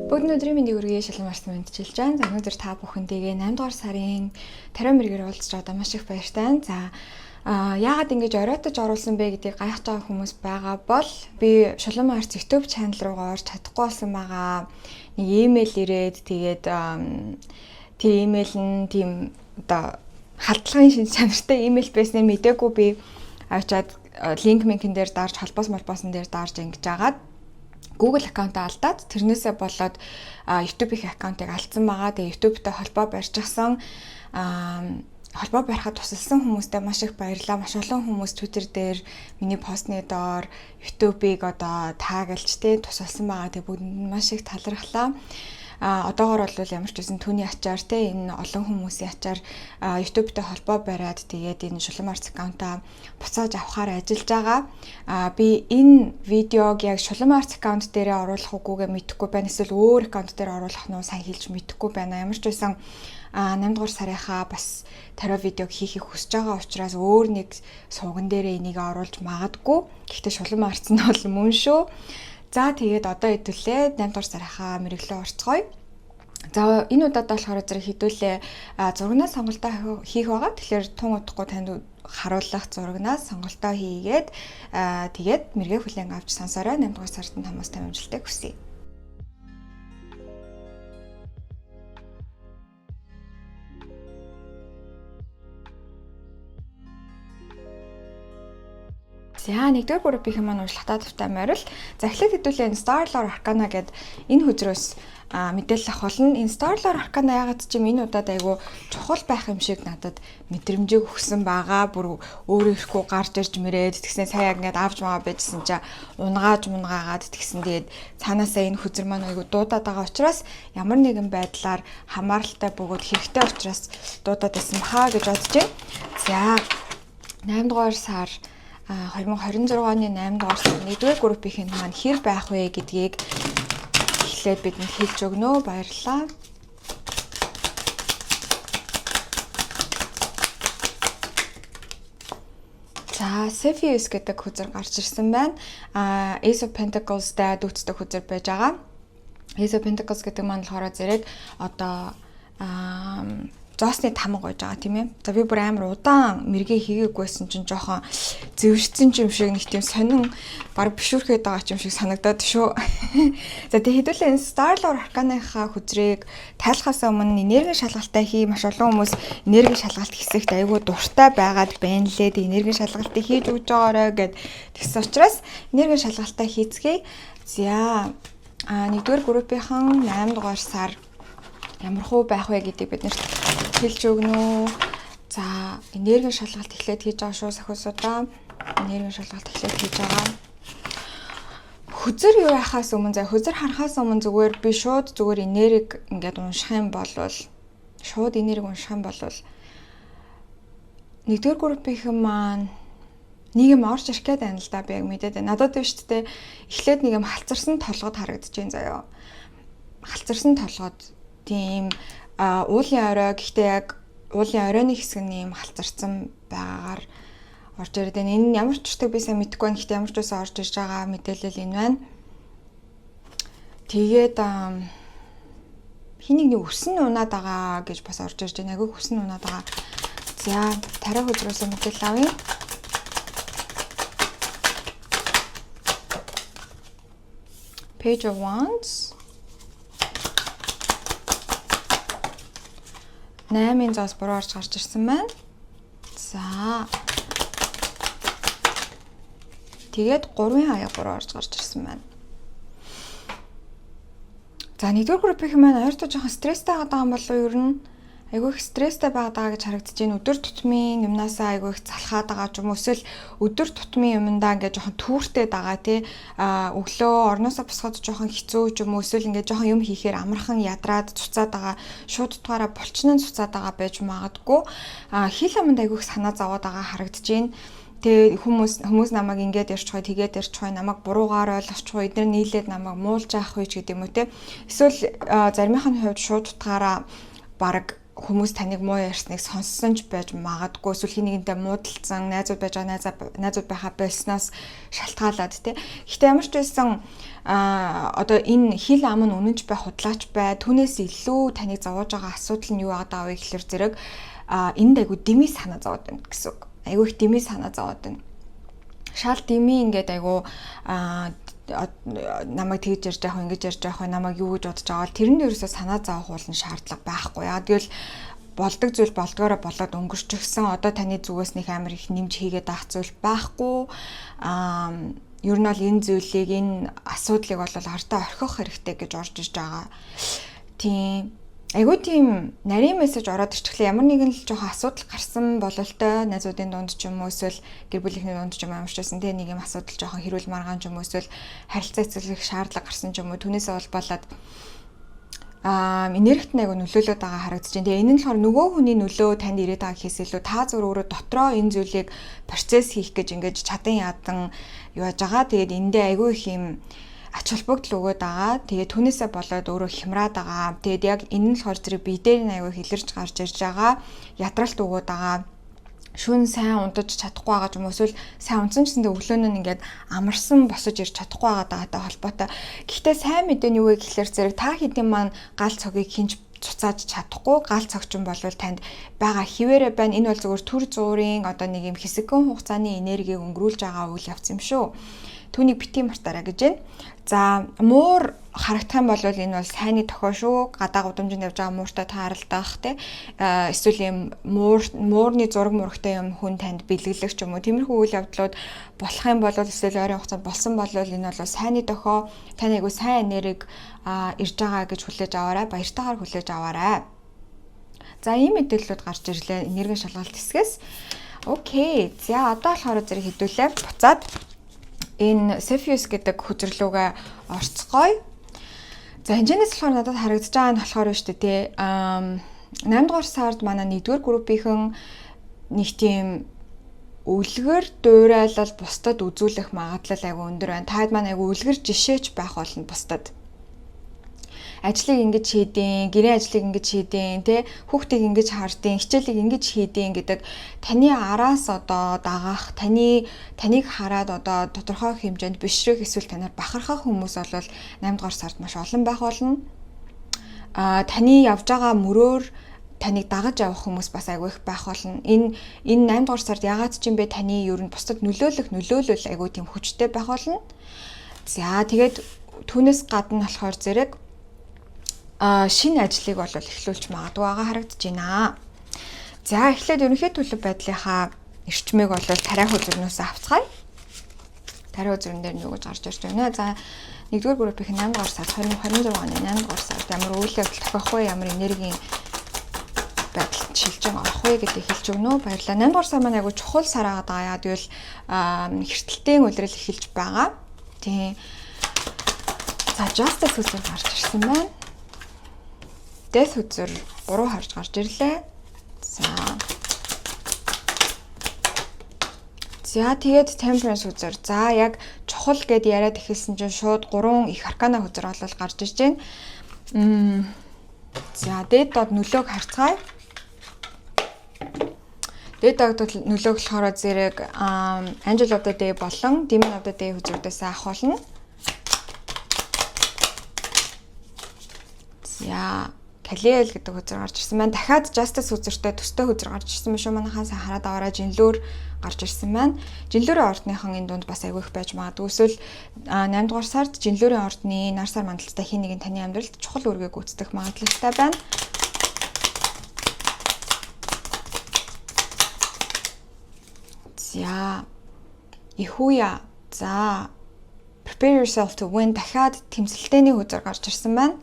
Бүгд өдрийн мэндийг хүргэе шалмарсан мэдчилж байна. За өнөөдөр та бүхэндээ 8 дугаар сарын 50 мэргээр уулзч одоо маш их баяртай. За яагаад ингэж оройтож оруулсан бэ гэдгийг гайхаж байгаа хүмүүс байгаа бол би Шулуун Арц YouTube channel руугаа орж чадахгүй болсон байгаа. Нэг имэйл ирээд тэгээд тэр имэйл нь тийм одоо халдлагын шинж чанартай имэйл байсныг мэдээгүй би авчаад линк минкэн дээр дарж холбоосон дээр дарж ингэж агаад Google аккаунтаа алдаад тэрнээсээ болоод YouTube-ийн аккаунтыг алдсан байгаа. Тэгээ YouTube-тэй холбоо барьчихсан. Холбоо барихад тусалсан хүмүүстээ маш их баярлалаа. Маш олон хүмүүс Twitter дээр миний постны доор YouTube-ийг одоо таагалж тусалсан байгаа. Тэгээ бүгдэнд маш их талархлаа. Одоогоор бол ямар ч үсэн түүний ачаар энэ олон хүмүүсийн ачаар YouTube-тэй холбоо бариад тэгээд энэ Шулуун Арц аккаунтаа буцааж авахаар ажиллаж байгаа. Би энэ видеог яг Шулуун Арц аккаунт дээрээ оруулах уугүйгээ мэдэхгүй байна. Эсвэл өөр аккаунт дээр оруулах нь сайн хэлж мэдэхгүй байна. Ямар ч үсэн 8 дугаар сарынхаа бас тариу видеог хийхийг хүсэж байгаа учраас өөр нэг сууган дээрээ энийг оруулж магадгүй. Гэхдээ Шулуун Арц нь бол мөн шүү. За тэгээд одоо хэдүүлээ 8 дугаар сарынхаа мэргэглөө орцгоё. За энэ удаад болохоор зэрэг хэдүүлээ зурагнаас сонголтоо хийх байгаа. Тэгэхээр тун удахгүй танд харуулах зурагнаас сонголтоо хийгээд тэгээд мэргээ хүлээн авч сонсороо 8 дугаар сард хамаастай амжилттай хүсье. За нэгдүгээр группийн маань урьдчилан тавтай морил. За эхлээд хэдүүлээ энэ Star Lore Arcana гэдэг энэ хөзрөөс мэдээлэл авах болно. Энэ Star Lore Arcana ягаад ч юм энэ удаад айгүй чухал байх юм шиг надад мэдрэмжийг өгсөн байгаа. Бүр өөрөө ирэхгүй гарч ирж мэрээд тэгснэ сая яг ингээд авч байгаа байжсэн чинь унгаагаад тэгсэн тэгээд цаанаасаа энэ хөзөр маань айгүй дуудаад байгаа учраас ямар нэгэн байдлаар хамааралтай бөгөөд хэрэгтэй учраас дуудаад байсан бахаа гэж бодож байна. За 8 дугаар сар 2026 оны 8 дугаар сар 1-р группийн маань хэр байх вэ гэдгийг эхлээд бидэнд хэлж өгнө. Баярлалаа. За Cepheus гэдэг хөзөр гарч ирсэн байна. Ace of Pentacles-тай дүүцдэг хөзөр байж байгаа. Ace of Pentacles гэдэг маань болохоор зэрэг одоо зоосны тамга гойж байгаа тийм ээ. За би бүр амар удаан мэргээ хийгээгүйсэн чинь жоохон зэвшсэн юм шиг нэг тийм сонин баг бишүүрхэд байгаа юм шиг санагдаад шүү. За тэг хэдүүлээ энэ Star Lore Arcana-ийнхаа хөзрийг тайлахаас өмнө энерги шалгалтаа хий. Маш олон хүмүүс энерги шалгалт хийсэгт айгүй дуртай байгаад байна лээ. Тэг энерги шалгалтыг хийж өгч байгаарэ гэд тэгсэн учраас энерги шалгалтаа хийцгээе. За 1-р группийнхан 8 дугаар сар ямар хөө байх вэ гэдгийг бид нэрт хэлж өгнө. За энерги шалгалт эхлээд хийж байгаа шүү сахиусуудаа. Энерги шалгалт эхлээд хийж байгаа. Хөзөр юу яхаас өмнө хөзөр харахаас өмнө зүгээр би шууд зүгээр энерги ингээд унших юм бол 1-р группийнхэн маань нэг юм орж ирэх гээд байна л да би яг мэдээд байна. Надад биш ч эхлээд нэг юм халцарсан толгойд харагдаж байна заяа. Халцарсан толгойд тийм уулын орой гэхдээ яг уулын оройны хэсэг нь юм халцарсан байгаагаар орж ирээд байна. Энэ ямар ч үстэй би сайн мэдэхгүй байна. Гэхдээ ямар ч үсээ орж ирж байгаа мэдээлэл энэ байна. Тэгээд хэнийг нэг өсөн унаад байгаа гэж бас орж ирж байна. Агай өсөн унаад байгаа. За тариа хөзрөөсөө мэдээлэл авъя. Page of Wands 8-ын зоос буруу орж гарч ирсэн байна. За. Тэгээд 3-ын аяга буруу орж гарч ирсэн байна. За 1-р группийн маань ойртоо жоохон стресстэй байгаа юм болов уу ер нь? Айгүй их стресстэй байгаа гэж харагдаж байна. Өдөр тутмын юмнасаа айгүй их залхаад байгаа ч юм уу эсвэл өдөр тутмын юмдаа ингээд жоохон түүртэй байгаа тий. Өглөө орноосоо босоход жоохон хэцүү ч юм уу эсвэл ингээд жоохон юм хийхээр амархан ядраад цуцаад байгаа. Шууд утгаараа булчнан цуцаад байгаа байж магадгүй. Хил аманд айгүй их санаа зовоод байгаа харагдаж байна. Тэгээ хүмүүс намайг ингээд ярьж байгаа, тэгээд ярьж байгаа, намайг буруугаар ойлгож байгаа, эдгээр нийлээд намайг муулж авах үеч гэдэг юм уу те. Эсвэл заримынхын хувьд шууд утгаараа баг хүмүүс таныг муу ярьсныг сонссон ч байж магадгүй, эсвэл хин нэгэнтэй муудалцсан, найзууд байж байгаа найзууд байхаа болсноос шалтгаалаад тий. Гэхдээ ямар ч байсан одоо энэ хил ам нь үнэнч бай, худлаач бай, түүнээс илүү таныг зовоож байгаа асуудал нь юу байгаа вэ гэхэлэр зэрэг энд айгу дими санаа зовоод байна гэсэн үг. Айгу их дими санаа зовоод байна. Шал дими ингээд айгу намайг тэгж ярьж яах вэ, ингэж ярьж яах вэ, намайг юу гэж бодож байгаа бол тэр нь ерөөсөө санаа зовох уулын шаардлага байхгүй. Яа тэгвэл болдог зүйл болдгоороо болоод өнгөрчихсөн. Одоо таны зүгээс нэг амар их нэмж хийгээд авах зүйл байхгүй. Ер нь бол энэ зүйлийг, энэ асуудлыг бол артаа орхих хэрэгтэй гэж орж иж байгаа. Тийм. Айгуу тийм нарийн мессеж ороод ирчихлээ. Ямар нэгэн л жоохон асуудал гарсан бололтой, найзуудын дунд ч юм уу, эсвэл гэр бүлийнхний дунд ч юм уу ямарчсан тийм нэг юм асуудал жоохон хэрүүл маргаан ч юм уу, эсвэл харилцаа эцэлэх шаардлага гарсан ч юм уу, түүнээсээ болболоод энергит айгуу нөлөөлөд байгаа харагдаж байна. Тэгээ энэ нь болохоор нөгөө хүний нөлөө танд ирээд байгаа гэхээс илүү та зөв өөрөө дотроо энэ зүйлийг процесс хийх гэж ингэж чадан яадан юу яаж байгаа. Тэгээд эндээ айгуу их юм ач холбогдол өгöd байгаа. Тэгээд түүнээсээ болоод өөрөө хямраад байгаа. Тэгээд яг энэ нь болохоор зэрэг бие дээр нь аягүй хилэрч гарч ирж байгаа. Ядралт өгöd байгаа. Шүн сайн унтаж чадахгүй байгаа ч юм уу, эсвэл сайн унтсан ч гэсэн өглөөнөө ингээд амарсан босож ирж чадахгүй байгаатай холбоотой. Гэхдээ сайн мэдээ нь юу вэ гэхэлэр зэрэг та хэдийн маань гал цогийг хинж цуцааж чадахгүй, гал цогч юм бол танд байгаа хിവэрэ байна. Энэ бол зөвхөн төр зуурын одоо нэг юм хэсэгхэн хугацааны энергийг өнгөрүүлж байгаа үйл явц юм шүү. Түүнийг бити мартаарай гэж байна. За муур харагдах юм бол энэ бол сайнны тохио шүү. Гадаа гудамжинд явж байгаа мууртай тааралдах тий. Эсвэл юм муурны зураг мурагтай юм хүн танд бэлгэлэх ч юм уу. Тиймэрхүү үйл явдлууд болох юм бол эсвэл ойрын хугацаанд болсон бол энэ бол сайнны тохио. Таны айгу сайн энергийг ирж байгаа гэж хүлээж аваарай. Баяртайгаар хүлээж аваарай. За ийм мэдээллүүд гарч ирлээ энергийн шалгалт хэсгээс. Окей. За одоо болохоор зэрэг хэдүүлээ. Буцаад энэ Cepheus гэдэг хүчрлүүгээ орцгоё. За хэмжээнээс болохоор надад харагдаж байгаа нь болохоор шүү дээ тий. 8 дугаар сард манай 1-р группийнхэн нэг тийм үлгэр дуурайлал бусдад үзүүлэх магадлал айгүй өндөр байна. Таад маань айгүй үлгэр жишээч байх болно бусдад. Ажлыг ингэж хийдیں, гэрээ ажлыг ингэж хийдیں, тэ хүүхдийг ингэж хаардیں, хичээлийг ингэж хийдیں гэдэг таны араас одоо дагах, таныг хараад одоо тодорхой хэмжээнд бишрэх эсвэл танаар бахархах хүмүүс бол 8 дугаар сард маш олон байх болно. Таны явж байгаа мөрөөр таныг дагаж явах хүмүүс бас айгүй их байх болно. Энэ 8 дугаар сард ягаад ч юм бэ таны ер нь бусдад нөлөөлөл айгүй тийм хүчтэй байх болно. За тэгээд түүнээс гадна болохоор зэрэг шинэ ажлыг бол эхлүүлж магадгүй байгаа харагдаж байна. За эхлээд ерөнхий төлөв байдлынхаа эрчмийг бол тариа хөзөрнөөс авцгаая. Тариа хөзөрн дээр нь юу гэж гарч ирж байна. За 1-р группийн 8 дугаар сард 2026 оны 8 дугаар сард ямар үйл явдал тохиох вэ? Ямар энергийн байдал шилжин орох вэ гэдгийг хэлж өгнө. Баярлалаа. 8 дугаар сар маань айгу чухал сар байгаа даа. Яа гэвэл хэртэлтийн улирал эхэлж байгаа. Тийм. За Justice хүсэл гарч ирсэн байна. Death үзэр 3 харж гарч ирлээ. За тэгээд Temperance үзэр. За яг чухал гэд яриад эхэлсэн чинь шууд 3 их аркана үзэр болол гарч ирж байна. За Dead дод нөлөөг харцгаая. Dead дод нөлөөг болохоор зэрэг Angel of the Day болон Demon of the Day үзэрдээс авах болно. За Калиэл гэдэг хөзөр гарч ирсэн байна. Дахиад Justice хөзөртэй төстэй хөзөр гарч ирсэн байна шүү. Манайхаа сайн хараад аваарай. Жинлүүр гарч ирсэн байна. Жинлүүрийн ордныхан энэ дунд бас айгүй их байж магадгүй. Эсвэл 8 дугаар сард Жинлүүрийн ордны нар сар мандалттай хин нэгэн таны амьдралд чухал үүргээ гүйцэтгэх магадлалтай байна. За Ихуя. За Prepare yourself to win. Дахиад тэмцэлтэйний хөзөр гарч ирсэн байна.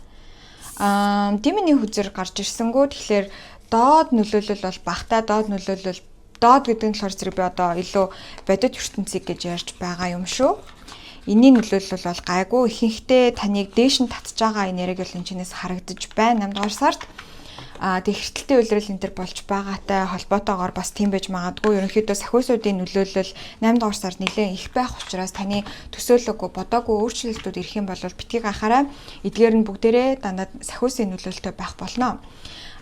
Димний хүзэр гарч ирсэнгүү тэгэхээр доод нөлөөлөл бол багтаа доод нөлөөлөл доод гэдэг нь болохоор зэрэг би одоо илүү бодит ертөнцийг гэж ярьж байгаа юм шүү. Энийн нөлөөлөл бол гайгүй ихэнхдээ таныг дээш нь татж байгаа энерги бол энэчнээс харагдаж байна 8 дугаар сард. Тэг хэртэлтэй үйлрэл энэ төр болж байгаатай холбоотойгоор бас тийм байж магадгүй. Ерөнхийдөө сахиусуудын нөлөөлөл 8 дугаар сард нэлээд их байх учраас таны төсөөлөгөө бодоогүй өөрчлөлтүүд ирэх юм бол битгий гахаарай. Эдгээр нь бүгдээрээ дандаа сахиусын нөлөөлөлтөй байх болно.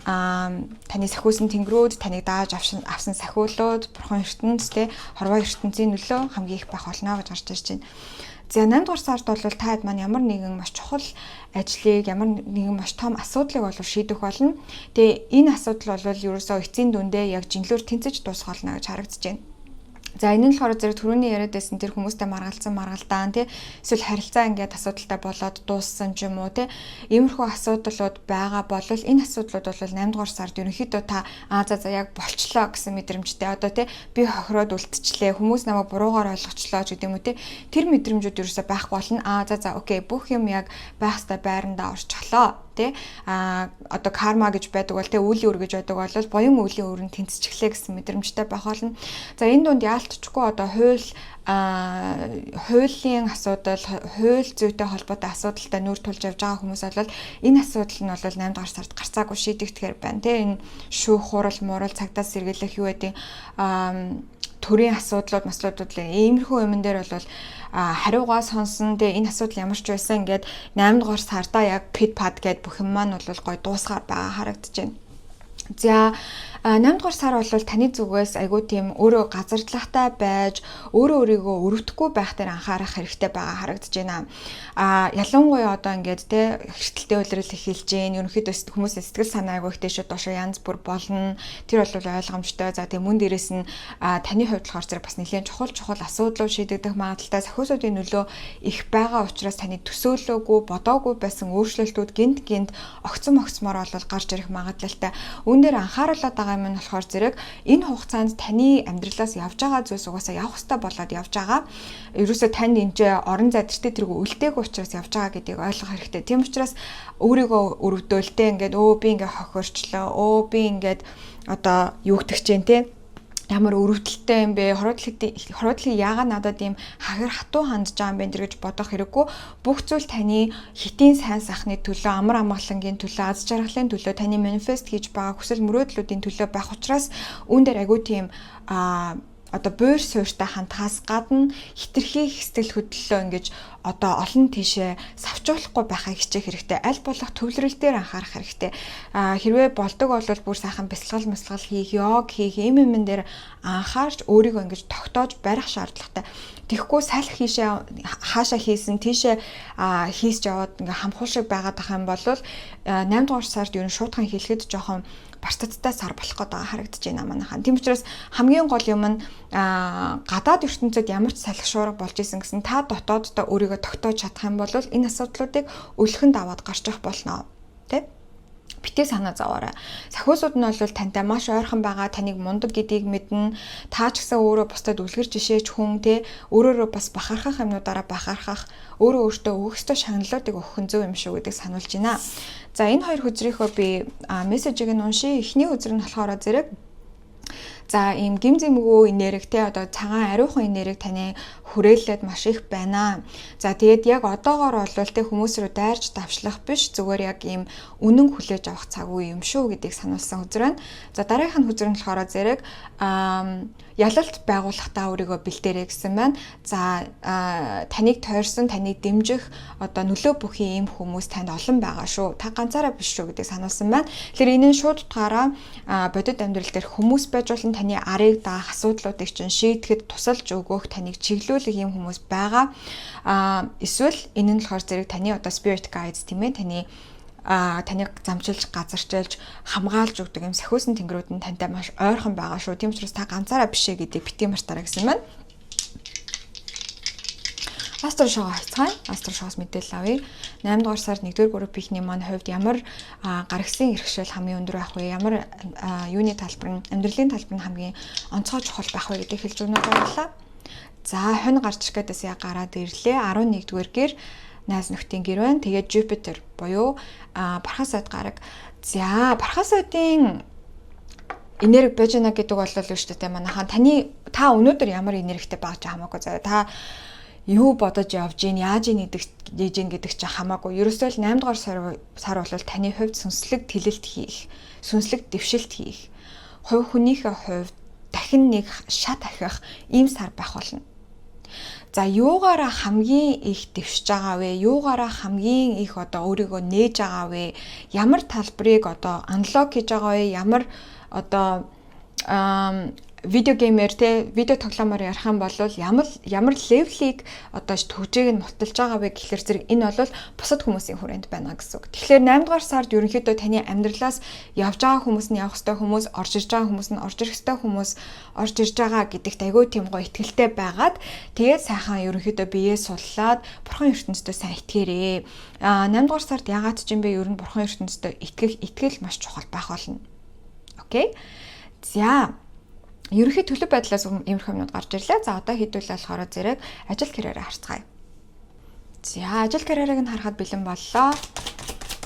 таны сахиусан тэнгэрүүд, таныг дааж авсан сахиулууд, бурхан ертөнц те хорвоо ертөнцийн нөлөө хамгийн их байх болно гэж гарч ирж байна. За 8 дугаар сард бол таад маань ямар нэгэн маш чухал ажлыг, ямар нэгэн маш том асуудлыг бол шийдэх болно. Тэгээ энэ асуудал бол ерөөсөө эцсийн дүндээ яг жинлүүр тэнцэж дуусгах болно гэж харагдаж байна. За энэ нь болохоор зэрэг түрүүний яриад байсан тэр хүмүүстэй маргалдаан тий эсвэл харилцаа ингээд асуудалтай болоод дууссан ч юм уу тий иймэрхүү асуудлууд байгаа бол энэ асуудлууд бол 8 дугаар сард ерөнхийдөө та за яг болчлоо гэсэн мэдрэмжтэй одоо тий би хохироод үлдчихлээ хүмүүс намайг буруугаар ойлгочлоо ч гэдэг юм уу тий тэр мэдрэмжүүд ерөөсөй байхгүй болно за окей бүх юм яг байх ёстой байрандаа орчихлоо тий одоо карма гэж байдаг бол тий үлийн үр гэж байдаг бол буян үлийн өрөнд тэнцчихлээ гэсэн мэдрэмжтэй байх болно. За энэ дунд яалтчгүй одоо хуулийн асуудал, хууль зүйтэй холбоотой асуудалтай нүүр тулж явж байгаа хүмүүс бол энэ асуудал нь бол 8 дугаар сард гарцаагүй шийдэгдэхээр байна тий энэ шүүх хурал муурал цагдаас сэргийлэх юу гэдэг төрийн асуудлууд маслуудад иймэрхүү юмн дээр бол хариугаа сонсон дээ энэ асуудал ямар ч байсан ингээд 8 дугаар сардаа яг пид пад гэд бүх юм маань бол гой дуусгаар байгаа харагдаж байна. За 8 дугаар сар бол таны зүгээс айгүй тийм өөрөө газардлахтай байж өөрөө өөрийгөө өрөвдөхгүй байх дээр анхаарах хэрэгтэй байгаа харагдаж байна. Ялангуяа одоо ингээд те эртэлтэй үйлрэл эхэлж гин ерөнхийдөө хүмүүсийн сэтгэл санаа айгүй ихтэй шүү доошо янз бүр болно. Тэр бол ойлгомжтой. За тийм мөн дээрээс нь таны хувьд болохоор зэрэг бас нэлээд чухал асуудлууд шийдэгдэх магадaltaй сахиусуудын нөлөө их байгаа учраас таны төсөөлөөгүй бодоогүй байсан өөрчлөлтүүд гинт огцмоор бол гарч ирэх магадaltaй. Үүн дээр анхааруулаад байгаа юм нь болохоор зэрэг энэ хугацаанд таны амьдралаас явж байгаа зүйлс угаасаа явах хэрэгтэй болоод явж байгаа. Ерөөсөө танд энэ орон задиртай тэргүй үлдээх учраас явж байгаа гэдгийг ойлгох хэрэгтэй. Тийм учраас өөрийгөө өрөвдөөлтэй ингээд би ингээд хохирчлоо. Би ингээд одоо юу гэдэг чинь те ямар өрөвдөлттэй юм бэ? Хороодлыг яагаад надад ийм хахир хатуу хандж байгаа юм бэ гэж бодох хэрэггүй. Бүх зүйл таны хитийн сайн сайхны төлөө, амар амгалангийн төлөө, аз жаргалын төлөө таны манифест хийж байгаа хүсэл мөрөөдлүүдийн төлөө байх учраас үүн дээр агүй тийм одоо буур суурьтай хандхаас гадна хитрхи сэтгэл хөдлөлөө ингэж одоо олон тийшээ савчуулахгүй байхаа хичээх хэрэгтэй. Аль болох төвлөрөл дээр анхаарах хэрэгтэй. Хэрвээ болдог бол бүр сайхан бясалгал хийх, йог хийх, юм дээр анхаарч өөрийгөө ингэж тогтоож барих шаардлагатай. Тэгэхгүй салхи хаашаа хийсэн тийшээ хийсч яваад ингээ хамхуул шиг байгаад ах юм бол 8 дугаар сард ер нь шуудхан хэлэхэд жоохон бартадтай сар болох гэдэг харагдаж байна манайхан. Тийм учраас хамгийн гол юм нь гадаад ертөнцид ямар ч салхи шуурга болж исэн гэсэн та дотооддоо өөрийгөө тогтоож чадах юм бол энэ асуудлуудыг өлхөнд аваад гарч ирэх болно. Тэ? Битээ санаа зовоорой. Сахиусууд нь бол тантай маш ойрхон байгаа, таныг мундаг гэдгийг мэднэ. Та ч гэсэн өөрөө бусдад үлгэр жишээч хүн те өөрөөрөө бас бахархах юмнуудаараа бахархах, өөртөө өгөхстой шагналуудыг өгөх нь зөв юм шүү гэдгийг сануулж байна. За энэ хоёр хөзрийнхөө би мессежийг нь уншия. Эхний хөзөр нь болохоор зэрэг за ийм гимзэмгүү энерги те одоо цагаан ариухан энерги таны хүрээлээд маш их байна. За тэгээд яг одоогоор бол те хүмүүс рүү дайрч давшлах биш зүгээр яг ийм үнэн хүлээж авах цаг үе юм шүү гэдгийг сануулсан хөзөр байна. За дараагийнх нь хөзөр нь болохоор зэрэг ялалт байгуулахдаа өөрийгөө бэлдээрэй гэсэн байна. За таныг тойрсон, таныг дэмжих одоо нөлөө бүхий ийм хүмүүс танд олон байгаа шүү. Та ганцаараа биш шүү гэдгийг сануулсан байна. Тэгэхээр энэ нь шууд утгаараа бодит амьдрал дээр хүмүүс байж болно таны арыг даах асуудлуудыг чинь шийдэхэд тусалж өгөх, таныг чиглүүлэх ийм хүмүүс байгаа. Эсвэл энэ нь болохоор зэрэг таны одоо spirit guides тийм ээ таныг замчилж, газарчилж, хамгаалж өгдөг юм сахиусан тэнгэрүүд нь тантай маш ойрхон байгаа шүү. Тийм учраас та ганцаараа бишээ гэдгийг бити мартаарай гэсэн байна. Астрошоо хайцгаая. Астрошоос мэдээлэл авъя. 8 дугаар сард 1-р группийнхний маань хувьд ямар гарагсан иргэшэл хамгийн өндөр байх вэ? Ямар юуны талбар нь, амьдралын талбар нь хамгийн онцгой чухал байх вэ гэдгийг хэлж өгнө баярлалаа. За хонь гарч гэдээс яг гараад ирлээ. 11-р гэр найз нөхдийн гэр байна. Тэгээд Jupiter буюу бархан сайд гараг. За бархан сайдын энерги байж гэнэ гэдэг бол шүү дээ манайхан та өнөөдөр ямар энергитэй байж хамаагүй заяа. Та юу бодож явж гин, яаж ийж гэдэг чинь хамаагүй. Ерөөсөө л 8 дугаар сар бол таны хувьд сүнслэг тэлэлт хийх, сүнслэг дэвшилт хийх, хувь хүнийхээ хувьд дахин нэг шат ахих ийм сар байх болно. За юугаараа хамгийн их дэвшиж байгаа вэ? Юугаараа хамгийн их одоо өөрийгөө нээж байгаа вэ? Ямар талбарыг одоо unlock хийж байгаа вэ? Ямар одоо видео геймер те видео тоглоомоор ярих юм бол ямар левелийг одоо төгжээг нь мулталж байгаа вэ гэхэлэр зэрэг энэ бол бусад хүмүүсийн хүрээнд байна гэсэн үг. Тэгэхээр 8 дугаар сард ерөнхийдөө таны амьдралаас явж байгаа хүмүүс нь явах ёстой хүмүүс, орж ирж байгаа хүмүүс нь орж ирэх ёстой хүмүүс орж ирж байгаа гэдэгт айгүй тийм гоё ихтгэлтэй байгаад тэгээд сайхан ерөнхийдөө биеэ суллаад бурхан ертөнцийн сайн итгээрээ. 8 дугаар сард яагаад ч юм бэ? Ер нь бурхан ертөнцийн итгэл маш чухал байх болно. Окей. За ерөнхий төлөв байдлаас иймэрхүү юмнууд гарч ирлээ. За одоо хэдүүлээ болохоор зэрэг ажил карьераа харцгаая. За ажил карьерыг нь харахад бэлэн боллоо.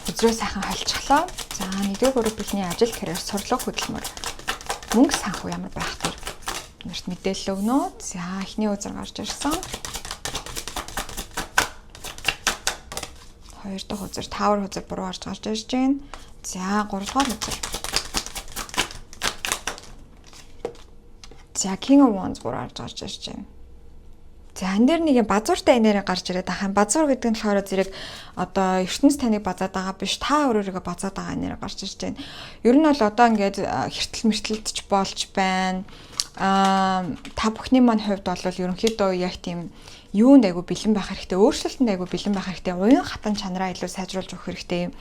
Үзрээ сайхан холцглоо. За 1-р группийн ажил карьер сурлага хөдөлмөр. Мөнгө санхүү ямар байх тэр нарт мэдээлэл өгнө. За эхний үзэр гарч ирсэн. 2 дахь үзэр, 5 үзэр буруу гарч ирж байна. За 3 дахь үзэр. За King of Wands буруу гарч ирж байна. За энэ дээр нэг базууртай энерги гарч ирээд байгаа. Базуур гэдэг нь болохоор зэрэг одоо ертөнц таныг базаад байгаа биш, та өөрөөрөө базаад байгаа энерги гарч ирж байна. Ер нь бол одоо ингээд хэртэл мэртэлдэж болж байна. Та бүхний маань хувьд бол ерөнхийдөө яг тийм юунд айгу бэлэн байх хэрэгтэй, өөрчлөлтөнд айгу бэлэн байх хэрэгтэй, уян хатан чанараа илүү сайжруулж өгөх хэрэгтэй.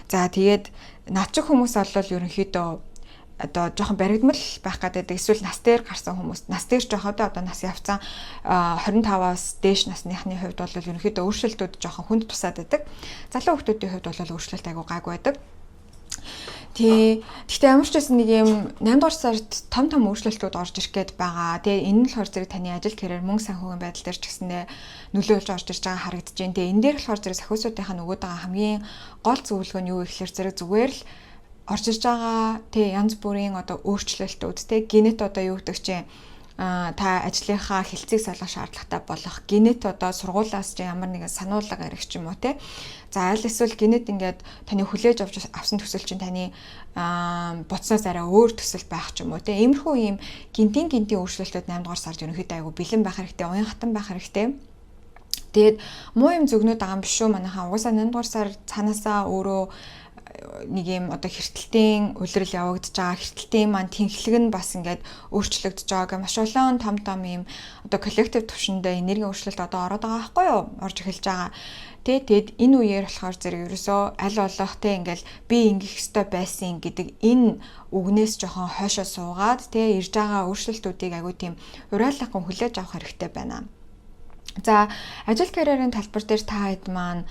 За тэгээд наач хүмүүс бол ерөнхийдөө одоо жоохон баригдмал байх гэдэг. Эсвэл нас дээр гарсан хүмүүс, нас дээр жоохон одоо нас явцсан 25-аас дээш насныхны хувьд бол ерөнхийдөө өөрчлөлтүүд жоохон хүнд тусаад байдаг. Залуу хүмүүсийн хувьд бол өөрчлөлт айгу гайгүй байдаг. Гэхдээ ямар ч байсан нэг юм 8 дугаар сард том өөрчлөлтүүд орж ирэх гээд байгаа. Тэгээ энэ нь болохоор зэрэг таны ажил карьер мөнгө санхүүгийн байдал дээр ч гэсэндээ нөлөөлж орж ирж байгаа харагдаж байна. Тэгээ энэ дээр болохоор зэрэг сахиусуудынхаа нөгөөд байгаа хамгийн гол зөвлөгөө нь юу гэхээр зэрэг зүгээр л орж ирж байгаа янз бүрийн одоо өөрчлөлтүүд генет одоо юу гэдэг чинь та ажлынхаа хэлцийг салгах шаардлагатай болох генет одоо сургуулаас ч ямар нэгэн сануулга ирэх ч юм уу за аль эсвэл генет ингээд таны хүлээж авсан төсөл чинь таны бодсноос арай өөр төсөл байх ч юм уу иймэрхүү ийм гинтийн өөрчлөлтүүд 8 дугаар сард ерөнхийдөө айгу бэлэн байх хэрэгтэй, уян хатан байх хэрэгтэй. Тэгээд муу юм зөвгнүүд байгаа юм биш үү? Манайхаа угаасаа 8 дугаар сар цаанаасаа өөрөө нэг юм одоо хэртэлтийн улирал явагдаж байгаа, хэртэлтийн маань тэнхлэг нь бас ингээд өөрчлөгдөж байгаа. Маш олон том юм одоо коллектив төвшөндөө энерги өөрчлөлт одоо ороод байгаа байхгүй юу? Орж эхэлж байгаа. Тэгээд энэ үеэр болохоор зэрэг ерөөсөө аль болох ингээл би ингэх ёстой байсан гэдэг энэ үгнээс жоохон хойшоо суугаад ирж байгаа өөрчлөлтүүдийг агай тийм уриалгын хүлээж авах хэрэгтэй байна. За ажил карьерийн талбар дээр та хэд маань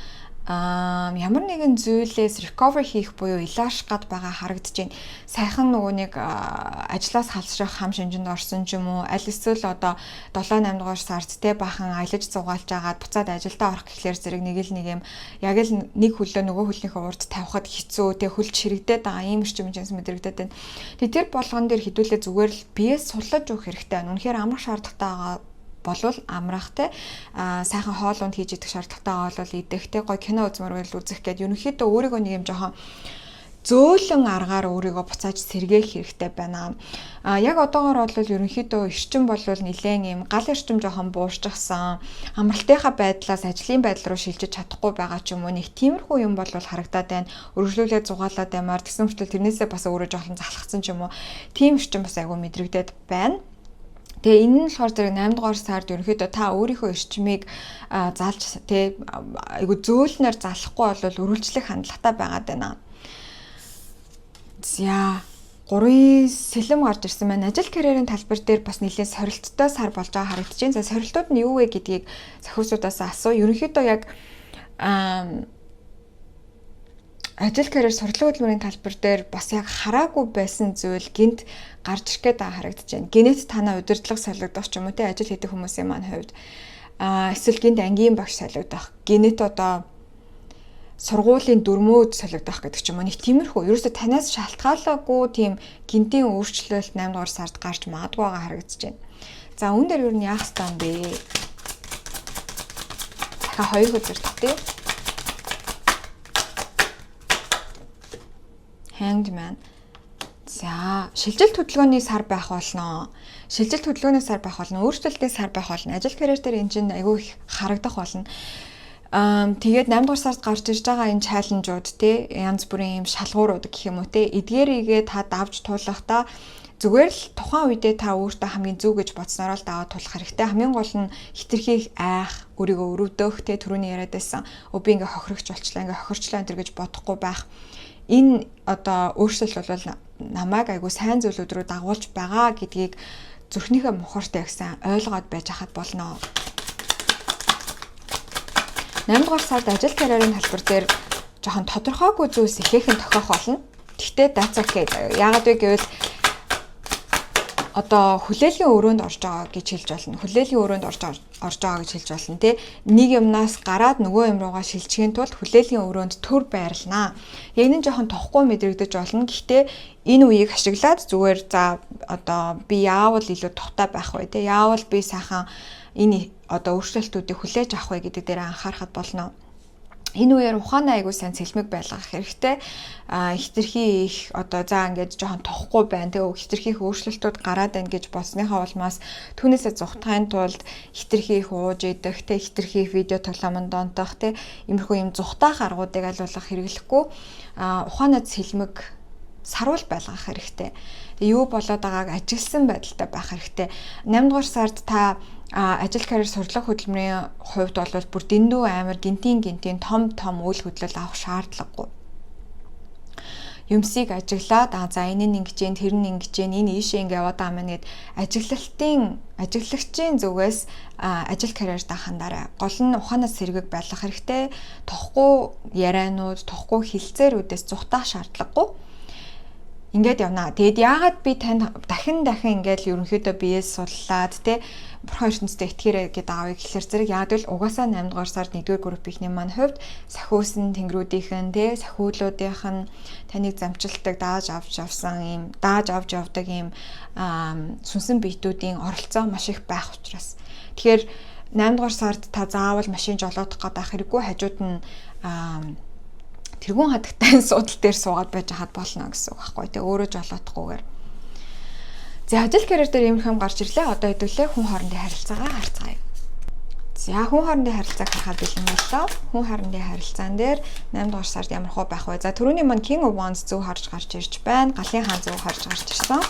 ямар нэгэн зүйлээс recover хийх буюу илааш гад байгаа харагдаж байна. Сайхан нөгөө нэг ажлаас халшрах хам шинжинд орсон ч юм уу, аль эсвэл одоо 7-8 дугаар сард бахан аялаж зугаалж агаад буцаад ажилдаа орох гэхлээр зэрэг нэг юм яг л нэг хөлөө нөгөө хөлнийхөө урд тавихад хэцүү хөлж ширэгдээд байгаа ийм эрчимжээс мэдрэгдээд байна. Тэр болгон дээр хэдүүлээ зүгээр л биеэс суллаж өгөх хэрэгтэй байна. Үнэхээр амрах шаардлагатай байгаа болвол амраахтай сайхан хоол унд хийж идэх шаардлагатай бол идэхтэй гоё кино үзмэр байл үзэх гээд ерөнхийдөө өөрийгөө нэг юм жоохон зөөлөн аргаар өөрийгөө буцааж сэргээх хэрэгтэй байна. Яг одоогоор бол ерөнхийдөө эрчим бол нэлээд юм гал эрчим жоохон буурчихсан. Амралтынхаа байдлаас ажлын байдал руу шилжиж чадахгүй байгаа ч юм уу нэг тиймэрхүү юм бол харагдаад байна. Өргөжлүүлээд зугаалаад баймаар тэгсэн мөртлөө тэрнээсээ бас өөрөө жоохон залхацсан ч юм уу. Тийм эрчим бас айгүй мэдрэгдээд байна. Тэгээ энэ нь болохоор зэрэг 8 дугаар сард ерөнхийдөө та өөрийнхөө эрчмийг залж айгу зөөлнөр залахгүй бол үргэлжлэх хандлагатай байгаад байна. За 3-ын сэлэм гарч ирсэн байна. Ажил карьерийн талбар дээр бас нэлээд сорилттой сар болж байгаа харагдаж байна. За сорилтууд нь юу вэ гэдгийг сахиусуудаас асуу. Ерөнхийдөө яг ажил карьер сурталчилан хөдөлмөрийн талбар дээр бас яг хараагүй байсан зүйл гинт гарч ирэх гээд харагдаж байна. Генет танаа удирдлага солигдох ч юм уу ажил хийдэг хүмүүсийн маань хувьд эсвэл гинт ангийн багш солигдох, генет одоо сургуулийн дүрмүүд солигдох гэдэг ч юм уу нэг тиймэрхүү. Ерөөсө танаас шалтгаалаагүй тийм гинтийн өөрчлөлт 8 дугаар сард гарч магадгүй байгаа харагдаж байна. За үүн дээр юу нь яах ёстой юм бэ? Дахиад 2 үзэр татъя. Hanged Man. За, шилжилт хөдөлгөөний сар байх болно. Шилжилт хөдөлгөөний сар байх болно. Өөрчлөлтийн сар байх болно. Ажил карьер дээр энэ чинь айгүй их харагдах болно. Тэгээд 8 дугаар сард гарч ирж байгаа энэ чаленжууд те янз бүрийн юм шалгуурууд гэх юм уу те эдгээрийгээ та давж туулахдаа зүгээр л тухайн үедээ та өөртөө хамгийн зөв гэж бодсноор л даваад тулах хэрэгтэй. Хамгийн гол нь хитрхийх айх, өөрийгөө өрөвдөөх те түрүүний яриад байсан. Би ингээ хохирогч болчлаа, ингээ хохирчлаа энэ төр гэж бодохгүй байх. Энэ одоо өөрчлөлт бол намайг айгүй сайн зүйлүүд рүү дагуулж байгаа гэдгийг зүрхнийхээ мухартай гэсэн ойлгоод байж хаад болно. 8 дугаар сард ажил карьерийн талбар дээр жоохон тодорхойгүй зүйлс ихээхэн тохиох болно. Гэхдээ that's okay. Яагаад вэ гэвэл одоо хүлээлгийн өрөөнд орж байгаа гэж хэлж болно. Хүлээлгийн өрөөнд орж байгаа гэж хэлж болно тий. Нэг юмнаас гараад нөгөө юм руугаа шилжихийн тулд хүлээлгийн өрөөнд төр байрлнаа. Яг энэ жоохон тохгүй мэдрэгдэж болно. Гэхдээ энэ үеийг ашиглаад зүгээр за одоо би яавал илүү тухтай байх вэ тий. Яавал би сайхан энэ одоо өөрчлөлтүүдийг хүлээж авах вэ гэдэг дээр анхаарахад болно. Энэ үеэр ухаанаа айгуу сайн сэлмэг байлгах хэрэгтэй. Хитрхи их одоо за ингээд жоохон тохгүй байна. Тэгээ хитрхи их өөрчлөлтүүд гараад байна гэж бодсныхаа улмаас түүнээсээ зугтахын тулд хитрхи их ууж идэх, тэ хитрхи их видео тоглоомонд донтох, тэ иймэрхүү юм зугтаах аргуудыг айлуулах хэрэглэхгүй. Ухаанаа сэлмэг саруул байлгах хэрэгтэй. Тэгээ юу болоод байгааг ажигласан байдалтай байх хэрэгтэй. 8 дугаар сард та ажил карьер сурдлага хөдөлмөрийн хувьд бол бүр дэндүү амар гинтийн том үйл хөдлөл авах шаардлагагүй. Юмсыг ажиглаад за энэ нь ингэж जैन тэр нь ингэж जैन энэ ийшээ ингэ яваад байгаа мэн гэд ажиглагчийн зүгээс ажил карьерт хандаарай. Гол нь ухаанаас сэргийг байлгах хэрэгтэй. Тохгүй ярианууд, тохгүй хилцээрүүдээс зүхтах шаардлагагүй. Ингээд явнаа. Тэгэд яагаад би танд дахин ингээд ерөнхийдөө биеэс суллаад те бурхан ертөнцтэй итгээрэй гэдэг аавыг гэхэлэр зэрэг яагаад л угаасаа 8 дугаар сард 1-р группийнхний маань хувьд сахиусан тэнгэрүүдийнхэн те сахиулуудынх нь таныг замчилдаг дааж авч явдаг ийм сүнсэн биетүүдийн оролцоо маш их байх учраас. Тэгэхээр 8 дугаар сард та заавал машин жолоодох гэдэг хэрэггүй хажууд нь тэргүүн хадагтай суудал дээр суугаад байж хаад болно гэсэн үг байхгүй тий өөрөө жолоодохгүйгээр. За ажил карьер дээр иймэрхэм гарч ирлээ. Одоо хэдүүлээ хүн хоорондын харилцаагаа харцгаая. За хүн хоорондын харилцааг харахад бэлэн боллоо. Хүн хоорондын харилцаан дээр 8 дугаар сард ямар хөө байх вэ? За түрүүний маань King of Wands зөв гарч ирж байна. Галын хаан зөв гарч ирсэн.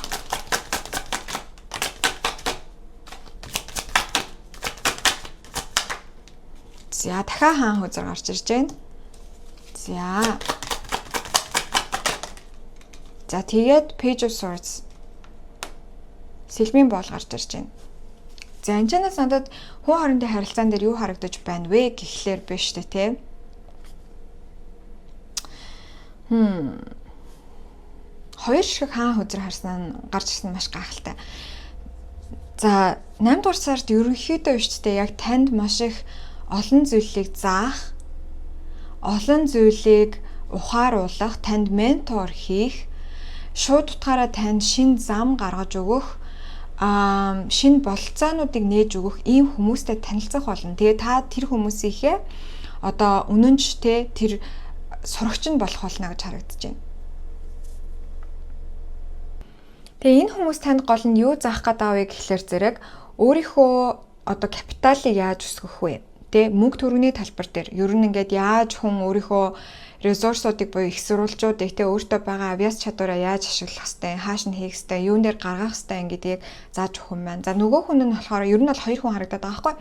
За дахиад хаан хузар гарч ирж байна. За тэгээд Page of Swords сэлмийн боол гарч ирж байна. За энэчнээс надад хүн хоорондын харилцаан дээр юу харагдаж байна вэ гэхлээр биш үү те. Хоёр шиг хаан хузар харсан гарч ирсэн маш гайхалтай. За 8 дугаар сард ерөнхийдөө биш те яг танд маш их олон зүйлийг заах, олон зүйлийг ухааруулах, танд ментор хийх, шууд утгаараа танд шин зам гаргаж өгөх, шин бололцоонуудыг нээж өгөх ийм хүмүүстэй танилцах болно. Тэгээ та тэр хүмүүсийнхээ одоо үнэнч те тэр сурагч нь болох болно гэж харагдаж байна. Тэгээ энэ хүмүүс танд гол нь юу заах гэдэг вэ гэхлээр зэрэг өөрийнхөө одоо капиталыг яаж өсгөх вэ? Тэ мөнгө төрөний талбар дээр ер нь ингээд яаж хүн өөрийнхөө ресурсуудыг буюу их сурвалжуудыг тэ өөртөө байгаа авьяас чадвараа яаж ашиглах хэвтэй, хааш нь хийх хэвтэй, юун дээр гаргах хэвтэй гэдгийг зааж өгөх юм байна. За нөгөө хүн нь болохоор ер нь бол хоёр хүн харагдаад байгаа байхгүй.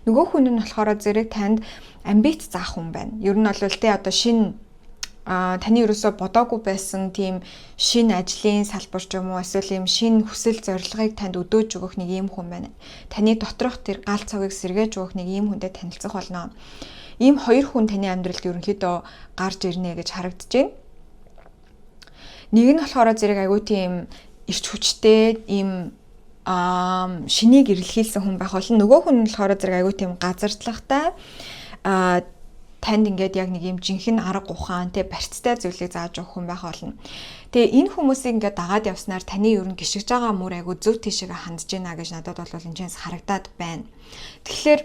Нөгөө хүн нь болохоор зэрэг танд амбиц заах хүн байна. Ер нь бол тэ одоо шинэ таны ерөөсөө бодоогүй байсан тийм шинэ ажлын салбар ч юм уу эсвэл ийм шинэ хүсэл зорилгыг танд өдөөж өгөх нэг ийм хүн байна. Таны доторх тэр гал цагийг сэргээж өгөх нэг ийм хүнтэй танилцах болно. Ийм хоёр хүн таны амьдралд ерөнхийдөө гарч ирнэ гэж харагдаж байна. Нэг нь болохоор зэрэг айгүй тийм ирч хүчтэй ийм шинийг ирэлхийлсэн хүн байх болно. Нөгөө хүн нь болохоор зэрэг айгүй тийм газардлагатай танд ингээд яг нэг юм жинхэнэ арга ухаан те барьцтай зүйлийг зааж өгөх хүн байх болно. Тэгээ энэ хүмүүсийг ингээд дагаад явснаар таны ер нь гიშгэж байгаа мөр айгу зөв тийшээгээ хандж байна гэж надад бол энэ чэнс харагдаад байна. Тэгэхээр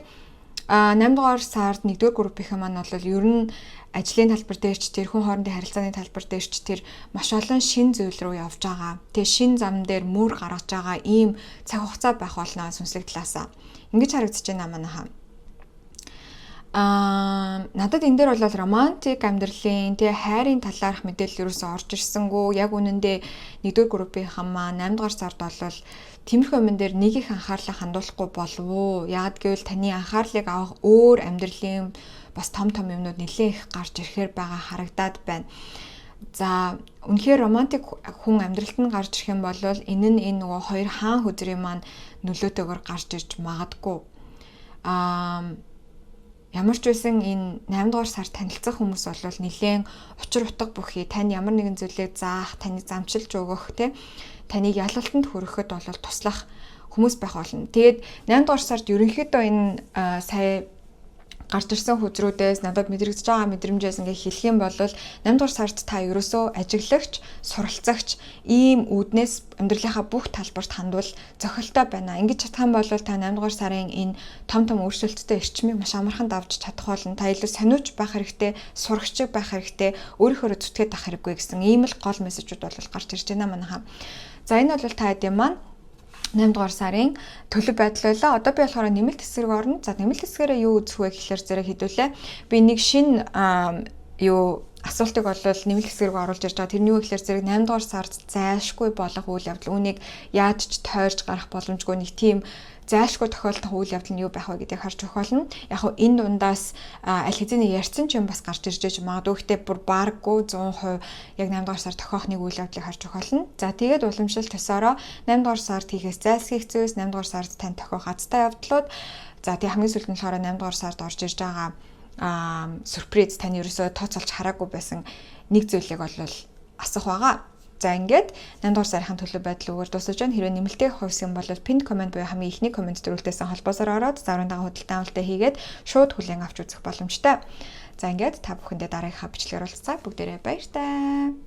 8 дугаар сард 1-р группийн маань бол ер нь ажлын талбар дээр ч тэр хүн хоорондын харилцааны талбар дээр ч тэр маш олон шин зүйл рүү явж байгаа. Тэгээ шин зам дээр мөр гаргаж байгаа ийм цаг хугацаа байх болно сүнслэг талаасаа. Ингэж харагдаж байна манайхаа. Надад энэ дээр бол романтик амьдралын тэгээ хайрын талаарх мэдээлэл ерөөсөө орж ирсэнгүү. Яг үнэндээ 1-р группийн маань 8 дугаар сард бол тиймэрхүү юмн дээр нэг их анхаарлаа хандуулахгүй болов уу? Яг гэвэл таны анхаарлыг авах өөр амьдралын бас том юмнууд нэлээд их гарч ирэхээр байгаа харагдаад байна. За үнэхээр романтик хүн амьдралд нь гарч ирэх юм бол энэ нөгөө хоёр хаан хөдрийн маань нөлөөтэйгээр гарч ирж магадгүй. Ямар ч байсан энэ 8 дугаар сар танилцах хүмүүс бол нэлээд учир утга бүхий тань ямар нэгэн зүйлийг заах, таныг замчилж өгөх, таныг ялалтанд хүрэхэд бол туслах хүмүүс байх болно. Тэгээд 8 дугаар сард ерөнхийдөө энэ сая гарч ирсэн хөзрүүдээс надад мэдрэгдэж байгаа мэдрэмжээс ингээ хэлэх юм бол 8 дугаар сард та ерөөсөө ажиглагч, суралцагч ийм үүднээс амьдралынхаа бүх талбарт хандвал зохилтой байна. Ингэж чадах юм бол та 8 дугаар сарын энэ том өөрчлөлттэй эрчмийг маш амархан давж чадах болно. Та илүү сониуч байх хэрэгтэй, сурагч байх хэрэгтэй, өөрийнхөө зүтгээд байх хэрэггүй гэсэн ийм л гол мессежүүд бол гарч ирж байна манайхаа. За энэ бол та хэдийн маань 8 дугаар сарын төлөв байдал байлаа. Одоо би болохоор нэмэлт хэсэг орно. За нэмэлт хэсгээрээ юу үзэх вэ гэхээр зэрэг хэдүүлээ. Би нэг шинэ асуултыг бол нэмэлт хэсэг рүү оруулж ирж байгаа. Тэрний юу гэхээр зэрэг 8 дугаар сард зайлшгүй болох үйл явдал үүнийг яаж ч тойрж гарах боломжгүй нэг тийм зайлшгүй тохиолдох үйл явдал нь юу байх вэ гэдгийг харж өгөх болно. Яг хөө энэ дундаас аль хэзээ ярьсан ч юм бас гарч ирж магадгүй гэхдээ бүр бааргүй 100% яг 8 дугаар сар тохиох нэг үйл явдлыг харж өгөх болно. За тэгээд уламжлалт төсөөрөө 8 дугаар сард хийхээс зайлсхийх зүйлс, 8 дугаар сард тань тохиох азтай явдлууд, за тэг хамгийн сүүлд нь болохоор 8 дугаар сард орж ирж байгаа сюрприз тань ерөөсөө тооцоолж хараагүй байсан нэг зүйлийг бол асах байгаа. За ингээд 8 дугаар сарын төлөв байдлыг өгөр дуусаж байна. Хэрвээ нэмэлтээ хувьсан бол pinned comment буюу хамгийн ихний комент дөрвөлтөөсөн холбоосоор ороод зарим дага худалдан авалтаа хийгээд шууд хүлээн авч үзэх боломжтой. За ингээд та бүхэндээ дараагийнхаа бичлэгээр уулзцаа. Бүгдээрээ баяртай.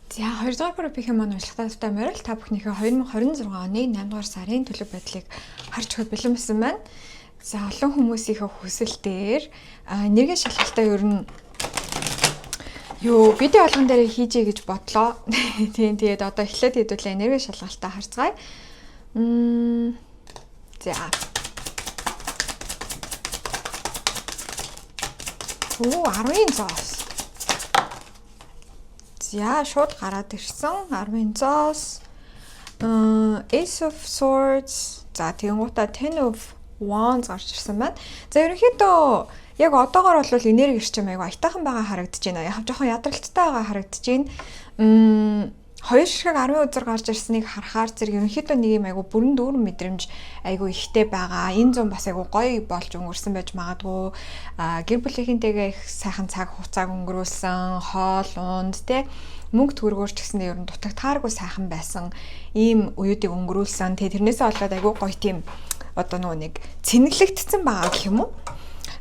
За 2 дугаар группийн маань уншлагатай морил та бүхнийхээ 2026 оны 8 дугаар сарын төлөв байдлыг харж өгөх бэлэн болсон байна. За олон хүмүүсийнхээ хүсэлтээр энерги шалгалтаа ер нь видео алган дээр хийжээ гэж бодлоо. Тэгээд одоо эхлээд хэдүүлээ энерги шалгалтаа харцгаая. За. 10 зоос. За шууд гараад ирсэн 10 зоос. Ace of Swords. За тэгэнгუuta 10 of Wands гарч ирсэн байна. За ерөнхийдөө яг одоогоор бол энерги ирчим айгу аятайхан байгаа харагдаж байна. Яг жоохон ядралттай байгаа харагдаж байна. Хоёр ширхэг 10 үзэр гарч ирснийг харахаар зэрэг ерөнхийдөө нэг юм айгу бүрэн дүүрэн мэдрэмж айгу ихтэй байгаа. Энэ зам бас айгу гоё болж өнгөрсөн байж магадгүй. Гэр бүлийнхэнтэйгээ их сайхан цаг хугацааг өнгөрүүлсэн, хоол унд мөнгө төгрөгөөр ч гэсэн ер нь дутагдахааргүй сайхан байсан. Ийм уюудыг өнгөрүүлсэн. Тэрнээсээ болоод айгу гоё тийм одоо нэг цэнэглэгдсэн байгаа гэх юм уу?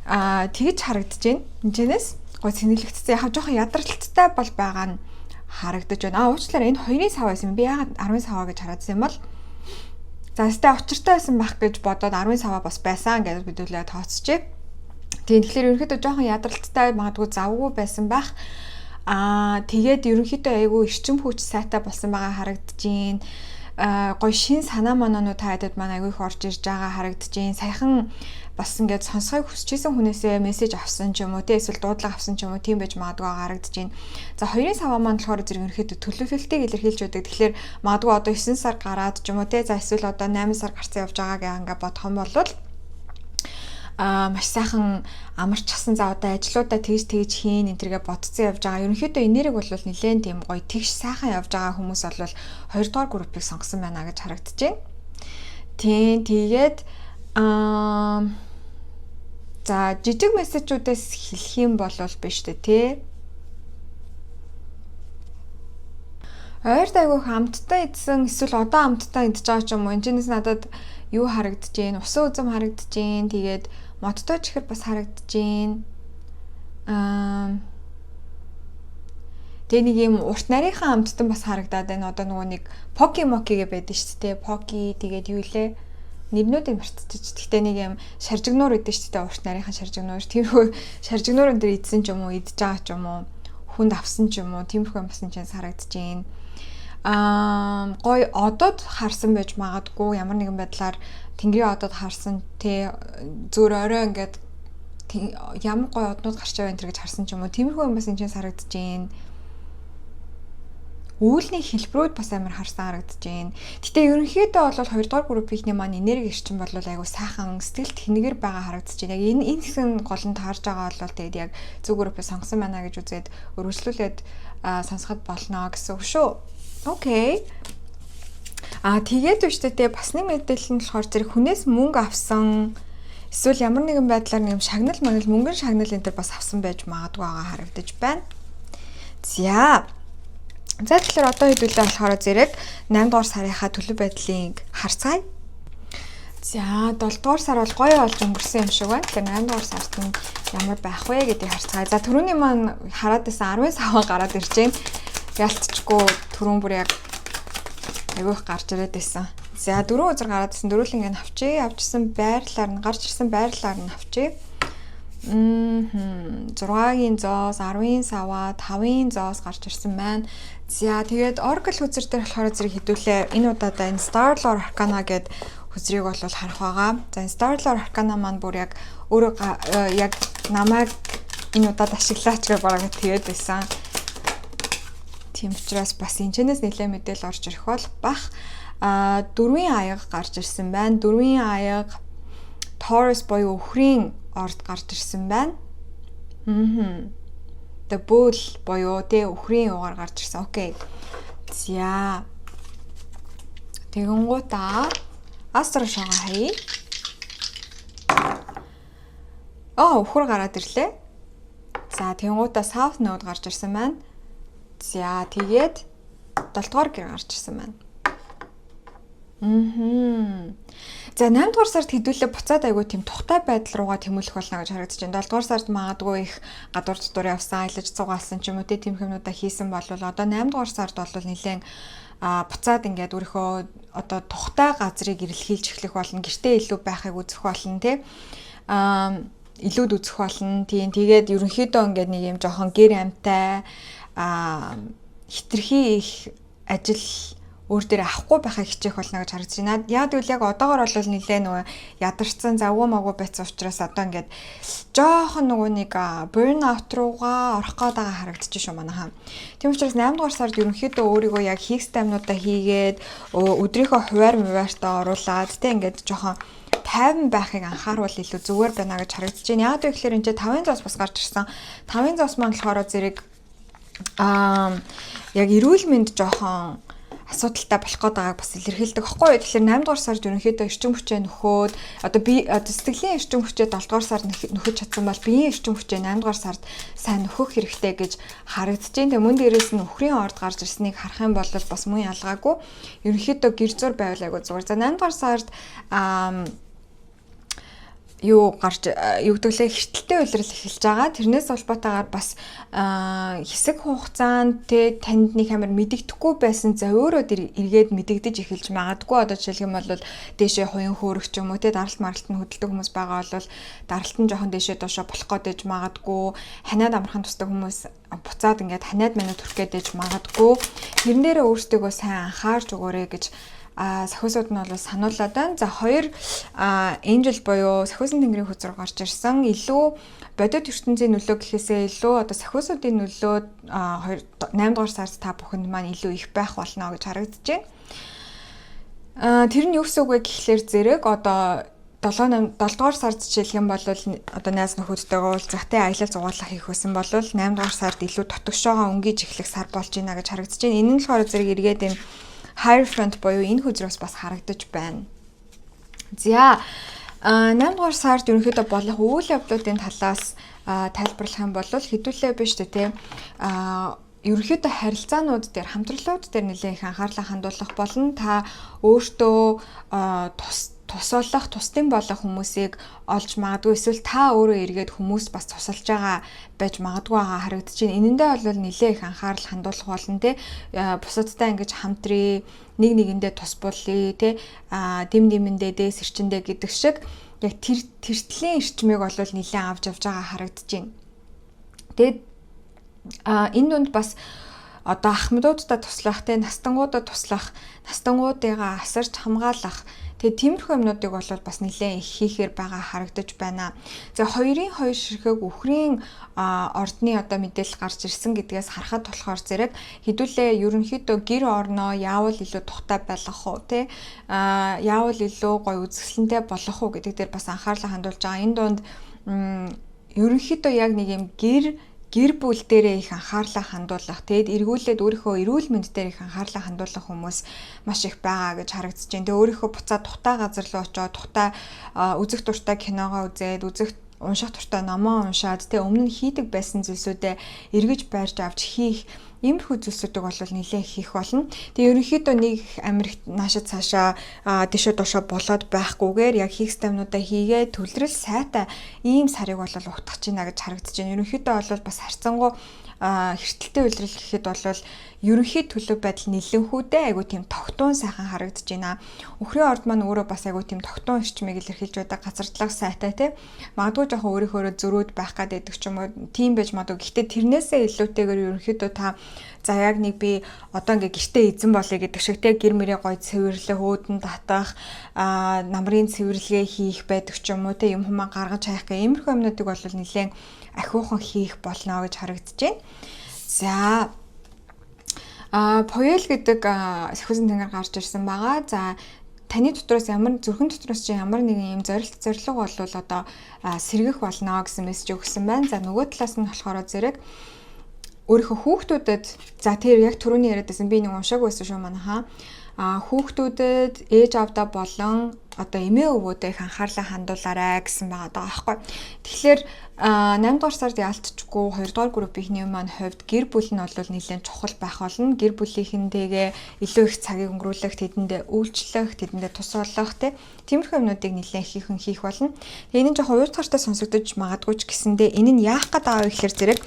Тэгж харагдаж байна. Энэчнээс гой цэнэглэгдсэн. Яг жоохон ядралттай бол байгаа нь харагдаж байна. Уучлаарай энэ хоёрын сав байсан. Би яагаад 10 саваа гэж хараадсан юм бол. За өстэй учиртай байсан байх гэж бодоод 10 саваа бас байсан гэж бидүүлээ тооцчихъя. Тэгэхээр ерөнхийдөө жоохон ядралттай магадгүй завгүй байсан байх. Тэгээд ерөнхийдөө айгүй эрчим хүч сайтай болсон байгаа харагдаж байна. Гой шин санаа моноонууд таадад маань айгүй их орж ирж байгаа харагдаж байна. Саяхан бас ингээд сонсохыг хүсчихсэн хүнээсээ мессеж авсан ч юм уу эсвэл дуудлага авсан ч юм уу тийм байж магадгүй харагдаж байна. За хоёрын саваа маань болохоор зэрэг ерөнхийдөө төлөвлөлтийг илэрхийлж байдаг. Тэгэхээр магадгүй одоо 9 сар гараад ч юм уу за эсвэл одоо 8 сар гарсан явж байгаа гэх ингээд бодох юм бол маш сайхан амарч часан за одоо ажлуудаа тэгж хийн энтергээ бодцсон явж байгаа. Ерөнхийдөө энерги бол нэлээд тийм гоё тэгш сайхан явж байгаа хүмүүс бол 2 дугаар группыг сонгосон байна гэж харагдаж байна. Тэгээд за жижиг мессежүүдээс хэлэх юм бол биш үү те. Ойр дайгуух амттай идсэн эсвэл одоо амттай идж байгаа ч юм уу. Энэчнээс надад юу харагдаж байна? Усан үзэм харагдаж байна. Тэгээд модтой чихэр бас харагдаж байна. Тэгээ нэг юм урт нарийнхаа амттан бас харагдаад байна. Одоо нөгөө нэг Poki Moki гэ байдаг шүү дээ. Poki тэгээд юу лээ? нэрнүүдийг мартчих. Гэхдээ нэг юм шаржигнуур идэв шүү дээ. Урт нарийнхан шаржигнуур. Тиймэрхүү шаржигнуурын дээр идсэн ч юм уу, идж байгаа ч юм уу, хүнд авсан ч юм уу, тиймэрхүү юм басан чинь харагдаж байна. Гой одод харсан байж магадгүй ямар нэгэн байдлаар тэнгэрийн одод харсан те зөөр орой ингээд ямар гой однууд гарч байгаа энэ гэж харсан ч юм уу, тиймэрхүү юм басан чинь харагдаж байна. Үүлний хэлбэрүүд бас амар харсан харагдаж байна. Гэтэ ерөнхийдөө бол 2 дугаар группийнхний маань энерги эрчим бол айгу сайхан сэтгэлд хэнгээр байгаа харагдаж байна. Яг энэ хэсэг голонд харж байгаа бол тэгээд яг зөв группээ сонгосон байна гэж үзээд өргөжлүүлээд сонсоход болно гэсэн үг шүү. Окей. Тэгээд үштэй бас нэг мэдээлэл нь болохоор зэрэг хүнээс мөнгө авсан эсвэл ямар нэгэн байдлаар нэг шагнал мөнгөн шагнал энэ төр бас авсан байж магадгүй байгаа харагдаж байна. За тэгэхээр одоо хэдүүлээ болохоор зэрэг 8 дугаар сарынхаа төлөв байдлыг харцгаая. За 7 дугаар сар бол гоё болж өнгөрсөн юм шиг байна. Тэгэхээр 8 дугаар сард нь ямар байх вэ гэдгийг харцгаая. За түрүүний маань хараад байсан 10 саваа гараад ирж байна. Ялцчихгүй түрүүн бүр яг айгүйх гарч ирээд байсан. За 4 үзэр гараад ирсэн. Дөрүүлэн ингэ авчи. Авчсан байрлалаар нь гарч ирсэн байрлалаар нь авчи. 6-гийн зоос, 10-ийн саваа, 5-ийн зоос гарч ирсэн байна. За тэгээд Oracle хүзэр дээр болохоор зэрэг хэдүүлээ энэ удаадаа энэ Starlord Arcana гэдэг хүзрийг бол харах байгаа. За энэ Starlord Arcana маань бүр яг өөрөө яг намайг энэ удаад ашиглаач гэж бараг тэгээд байсан. Тийм учраас бас энэ чэнэс нэлээд мэдээл орж ирэх бол бах. 4-ийн аяга гарч ирсэн байна. 4-ийн аяга Taurus буюу өхрийн орд гарч ирсэн байна. The Bull буюу өхрийн угаар гарч ирсэн. Окей. За. Тэгэнгүүтээ Astro шага хаяа. Өхөр гараад ирлээ. За, тэгэнгүүтээ South Node гарч ирсэн байна. За, тэгээд 7 дугаар гэр гарч ирсэн байна. За 8 дугаар сард хэдүүлээ буцаад айгүй тийм тухтай байдал руугаа тэмүүлэх болно гэж харагдаж байна. 7 дугаар сард магадгүй их гадуур дотор явсан, аялаж цугаалсан ч юм уу тийм юмнуудаа хийсэн бол одоо 8 дугаар сард бол нэлээд буцаад ингээд өөрийнхөө одоо тухтай газрыг эрэлхийлж эхлэх болно. Гэртээ илүү байхыг үзэх болно тий. Илүүд үзэх болно. Тэгээд ерөнхийдөө ингээд нэг юм жоохон гэр амтай хитрхи их ажил өөр дээр авахгүй байхыг хичээх болно гэж харагдаж байна. Яг тэгвэл яг одоогор бол нэлээ нөгөө ядарсан завгүй маггүй байсан учраас одоо ингээд жоохон нөгөө нэг burn out руугаа орох гээд байгаа харагдаж шүү манайхаа. Тийм учраас 8 дугаар сард ерөнхийдөө өөрийгөө яг хийх стаминуудаа хийгээд өдрийнхөө хуваар муваартаа оруулаад тэ ингээд жоохон тайван байхыг анхааруул илүү зүгээр байна гэж харагдаж байна. Яг тэгэхээр энэ 5-ын зоос бас гарч ирсэн. 5-ын зоос маань болохоор зэрэг яг эрүүл мэнд жоохон асуудалтай болох гээд байгааг бас илэрхийлдэг байхгүй юу. Тэгэхээр 8 дугаар сард ерөнхийдөө эрчим хүчээ нөхөөд одоо би сэтгэлийн эрчим хүчээ 7 дугаар сард нөхөж чадсан бол биеийн эрчим хүчээ 8 дугаар сард сайн нөхөх хэрэгтэй гэж харагдаж байна. Тэгээ мөн дээрээс нь өхрийн орд гарч ирснийг харах юм бол бас мөн ялгаагүй. Ерөнхийдөө гэр зур байвал айгу зүгээр. За 8 дугаар сард юу гэдгэлээ хөртөлтэй үйлрэл эхэлж байгаа. Тэрнээс улбатаагаар бас хэсэг хугацаанд танд нэг амар мэдэгдэхгүй байсан за өөрөө эргээд мэдэгдэж эхэлж магадгүй. Одоо жишээлх юм бол дээшээ хуян хөөрөх ч юм уу даралт маралт нь хөдөлдөг хүмүүс байгаа бол даралт нь жоохон дээшээ доошоо болох гээд магадгүй. Ханиад амархан тусдаг хүмүүс буцаад ингээд ханиад манайд төрөх гээд магадгүй. Тэрэн дээрээ өөрсдөө сайн анхаарч өгөөрэй гэж сахиусууд нь бол сануулад байна. За 2 Angel буюу сахиусын тэнгэрийн хүзрэг гарч ирсэн. Илүү бодит ертөнцийн нөлөө гэхээсээ илүү одоо сахиусуудын нөлөө 8 дугаар сард та бүхэнд маань илүү их байх болно гэж харагдаж байна. Тэр нь юу гэсэн үг вэ гэхлээр зэрэг одоо 7 дугаар сард жишээлх юм бол одоо найз нөхөдтэйгээ уулзахтай аялал зугаалах хийх байсан бол 8 дугаар сард илүү тотгошоогоо өнгөж эхлэх сар болж байна гэж харагдаж байна. Энэ нь болохоор зэрэг эргээд юм Hierophant буюу энэ хүзрээс бас харагдаж байна. За 8 дугаар сард ерөнхийдөө болох үйл явдлуудын талаас тайлбарлах юм бол хэдүүлээ биш үү те. Ерөнхийдөө харилцаанууд дээр хамтралууд дээр нэлээд их анхаарлаа хандуулах болон та өөртөө тусалах, тусдын болох хүмүүсийг олж магадгүй, эсвэл та өөрөө эргээд хүмүүст бас тусалж байгаа байж магадгүй байгаа харагдаж байна. Энэндээ бол нэлээ их анхаарал хандуулах болно те. Бусадтай ингэж хамтрий, нэг нэгэндээ тус булъя те. Дэм дэмэндээ дээс эрчэндээ гэдэг шиг яг тэртлийн эрчмийг бол нэлээ авч явж байгаа харагдаж байна. Тэгээд энэ дунд бас одоо ахмадуудад туслах те, настангуудад туслах, настангуудыгаа асарч хамгаалах, тэгээд тиймэрхүү юмнуудыг бол бас нэлээд их хийхээр байгаа харагдаж байна. За хоёрын хоёр ширхэг үхрийн ордны одоо мэдээлэл гарч ирсэн гэдгээс харахад болохоор зэрэг хэдүүлээ ерөнхийдөө гэр орноо яавал илүү тухтай байлгах уу те, яавал илүү гоё үзэсгэлэнтэй болох уу гэдэг дээр бас анхаарлаа хандуулж байгаа. Энэ дунд ерөнхийдөө яг нэг юм гэр бүл дээрээ их анхаарлаа хандуулах, тэгэд эргүүлээд өөрийнхөө эрүүл мэнд дээр их анхаарлаа хандуулах хүмүүс маш их байгаа гэж харагдаж байна. Тэгээ өөрийнхөө буцаад тухтай газар руу очоод тухтай үзэх дуртай киногоо үзээд, унших дуртай номоо уншаад, тэгээ өмнө нь хийдэг байсан зүйлсүүдээ эргэж байрж авч хийх, иймэрхүү зүйлсүүдийг бол нэлээд хийх болно. Тэгээ ерөнхийдөө нэг Америкт наашаа цаашаа дэшөө дошоо болоод байхгүйгээр яг хийх стамнуудаа хийгээд төлрөл сайтай ийм сарыг бол угтах чинь гэж харагдаж байна. Ерөнхийдөө бол бас харьцангуй хэртэлтэй үйлрэл гэхэд бол ерөнхий төлөв байдал нэлэнхүүдээ айгу тийм тогтуун сайхан харагдаж байна. Үхрийн орд маань өөрөө бас айгу тийм тогтуун эрчмийг илэрхийлж байдаг, газартлага сайтай тий. Магадгүй жоохон өөрийнхөө зөрүүд байх гэдэг ч юм уу тийм байж магадгүй. Гэхдээ тэрнээсээ илүүтэйгээр ерөнхийдөө та за яг нэг би одоо ингээ гэртээ эзэн болъё гэдэг шиг тий, гэр мөрөө гоё цэвэрлэх, өөдөн татах, намрын цэвэрлэгээ хийх байдаг ч юм уу тий, юм хүмүүс гаргаж хайх гэх иймэрхүү юмнуудыг бол нэлээд ахиухан хийх болно гэж харагдаж байна. За Поёл гэдэг сахиусан тэнгэр гарч ирсэн байгаа. За таны дотроос зүрхэн дотроос чи ямар нэгэн юм зорилго бол одоо сэргэх болно гэсэн мессеж өгсөн байна. За нөгөө талаас нь болохоор зэрэг өөрийнхөө хүүхдүүдэд за тэр яг түрүүний яриад байсан би нэг уншаагүй байсан шүү манайхаа. Хүүхдүүдэд ээж авдаа болон одоо эмээ өвгөөдөө их анхаарлаа хандуулаарай гэсэн байгаа даа байхгүй. Тэгэхээр 8 дугаар сард ялцчихгүй 2 дугаар группийнхний маань хувьд гэр бүл нь бол нэлээд чухал байх болно. Гэр бүлийнхэнтэйгээ илүү их цагийг өнгөрүүлэх, тэдэндээ үйлчлэх, тэдэндээ тус болох тиймэрхүү юмнуудыг нэлээд хийх болно. Тэгээ энэ нь жоохон уйд гартай сонсогдож магадгүй ч гэсэндээ энэ нь яах гээд байгаа вэ гэхээр зэрэг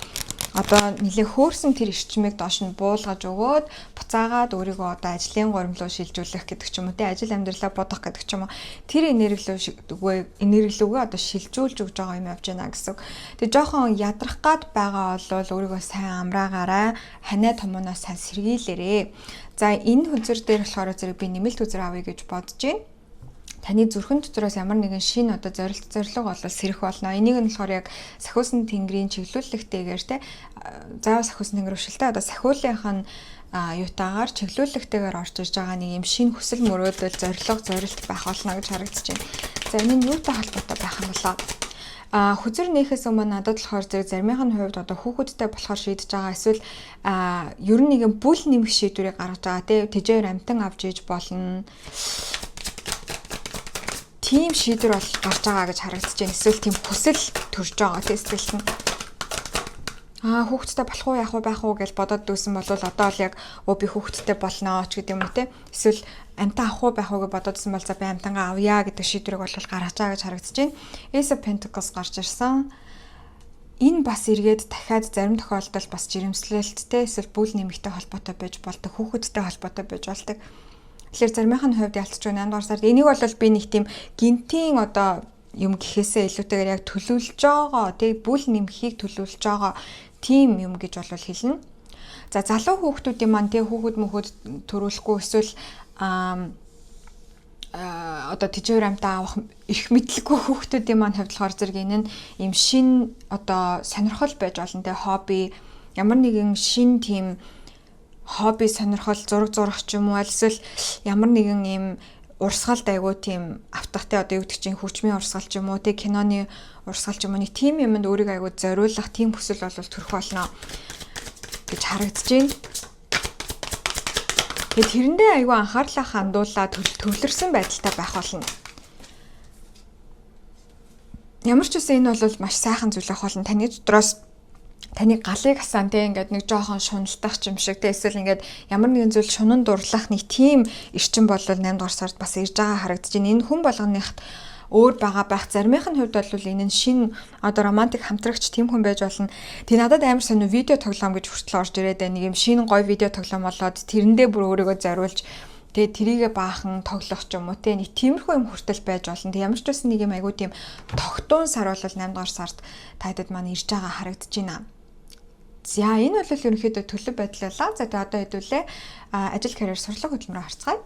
одоо нэлээд хөөрсөн тэр эрчмийг доош нь буулгаж өгөөд буцаагаад өөрийгөө одоо ажлын гурим руу шилжүүлэх гэдэг ч юм уу, ажил амьдралаа бодох гэдэг ч юм уу, тэр энерги рүүгээ одоо шилжүүлж өгж байгаа юм явж байна гэсэн. Тэгээ жоохон ядрах гад байгаа бол өөрийгөө сайн амраагаарай, ханаа томооноос сайн сэргийлээрээ. За энэ хүзэр дээр болохоор зэрэг би нэмэлт хүзэр авъя гэж бодож байна. Таны зүрхэн дотроос ямар нэгэн шинэ одоо зорилго бол сэрэх болно. Энийг нь болохоор яг сахиусан тэнгэрийн чиглүүлэгтэйгээр заавал сахиусан тэнгэр ушилтай одоо сахиулынх нь юутаагаар чиглүүлэгтэйгээр орж ирж байгаа нэг юм шинэ хүсэл мөрөөдөл зорилт байх болно гэж харагдаж байна. За энэ нь юутай холбоотой байх юм болоо? Хүзэр нээхээс өмнө надад болохоор зэрэг заримынх нь хувьд одоо хүүхэдтэй болохоор шийдэж байгаа эсвэл ер нь нэгэн бүл нэмэх шийдвэрийг гаргаж байгаа тэжээр амтан авч иж болно. Тийм шийдвэр бол гарч байгаа гэж харагдаж байна. Эсвэл тийм хүсэл төрж байгаа сэтгэлд нь. Хүүхэдтэй болох уу яах вэ байх уу гэж бодоод дүүсэн бол одоо л яг би хүүхэдтэй болноо ч гэдэг юм уу те. Эсвэл амтан авах уу байх уу гэж бодоодсэн бол за би амтангаа авъя гэдэг шийдвэрийг бол гаргаж байгаа гэж харагдаж байна. Ace of Pentacles гарч ирсэн. Энэ бас эргээд дахиад зарим тохиолдолд бас жирэмслэлттэй эсвэл бүл нэмэгтэй холбоотой байж болдог, хүүхэдтэй холбоотой байж болдог. Тэгэхээр заримынх нь хувьд ялцж байгаа 8 дугаар сард энийг бол би нэг тийм гинтийн одоо юм гэхээсээ илүүтэйгээр яг төлөвлөж байгаа бүл нэмхийг төлөвлөж байгаа тийм юм гэж бол хэлнэ. За залуу хүүхдүүдийн маань хүүхэд төрүүлэхгүй эсвэл одоо тэжээр амтаа авах эрх мэдлэггүй хүүхдүүдийн маань хувьд болохоор зэрэг энэ нь юм шин одоо сонирхол байж болно хобби ямар нэгэн шин тийм хобби сонирхол зурах ч юм уу эсвэл ямар нэгэн юм урсгалд айгуу тийм автахтай одоо юу гэдэг чинь хүчмийн урсгал ч юм уу киноны урсгал ч юм уу нэг тийм юмд өөрийгөө айгуу зориулах тийм хүсэл бол төрөх болно гэж харагдаж байна. Тэгээд тэрэндээ айгуу анхаарлаа хандуулаад төвлөрсөн байдалтай байх болно. Ямар ч үсэн энэ бол маш сайхан зүйл ах болно. Таны дотроос таны галыг хасан те ингээд нэг жоохон шуналтах юм шиг те эсвэл ингээд ямар нэгэн зүйл шунан дурлах нэг тийм эрчим бол 8 дугаар сард бас ирж байгаа харагдаж байна. Энэ хүн болгоныхт өөр байгаа байх. Заримын хувьд бол энэ нь шин одоо романтик хамтрагч тийм хүн байж болно. Тэг надад амар сонио видео тоглоом гэж хүртэл орж ирээд байна. Нэг юм шин гоё видео тоглоом болоод тэрэндээ бүр өөрийгөө зориулж тэгээ тэрийгэ баахан тоглох ч юм уу те нэг тиймэрхүү юм хүртэл байж болно. Тэг ямар ч байсан нэг юм айгуу тийм тогтуун сар бол 8 дугаар сард тайдад маань ирж байгаа харагдаж байна. За энэ бол ерөнхийдөө төлөв байдлаа. За тэгээ одоо хэдүүлээ ажил карьер сурлага хөтөлмөрөөр харцгаая.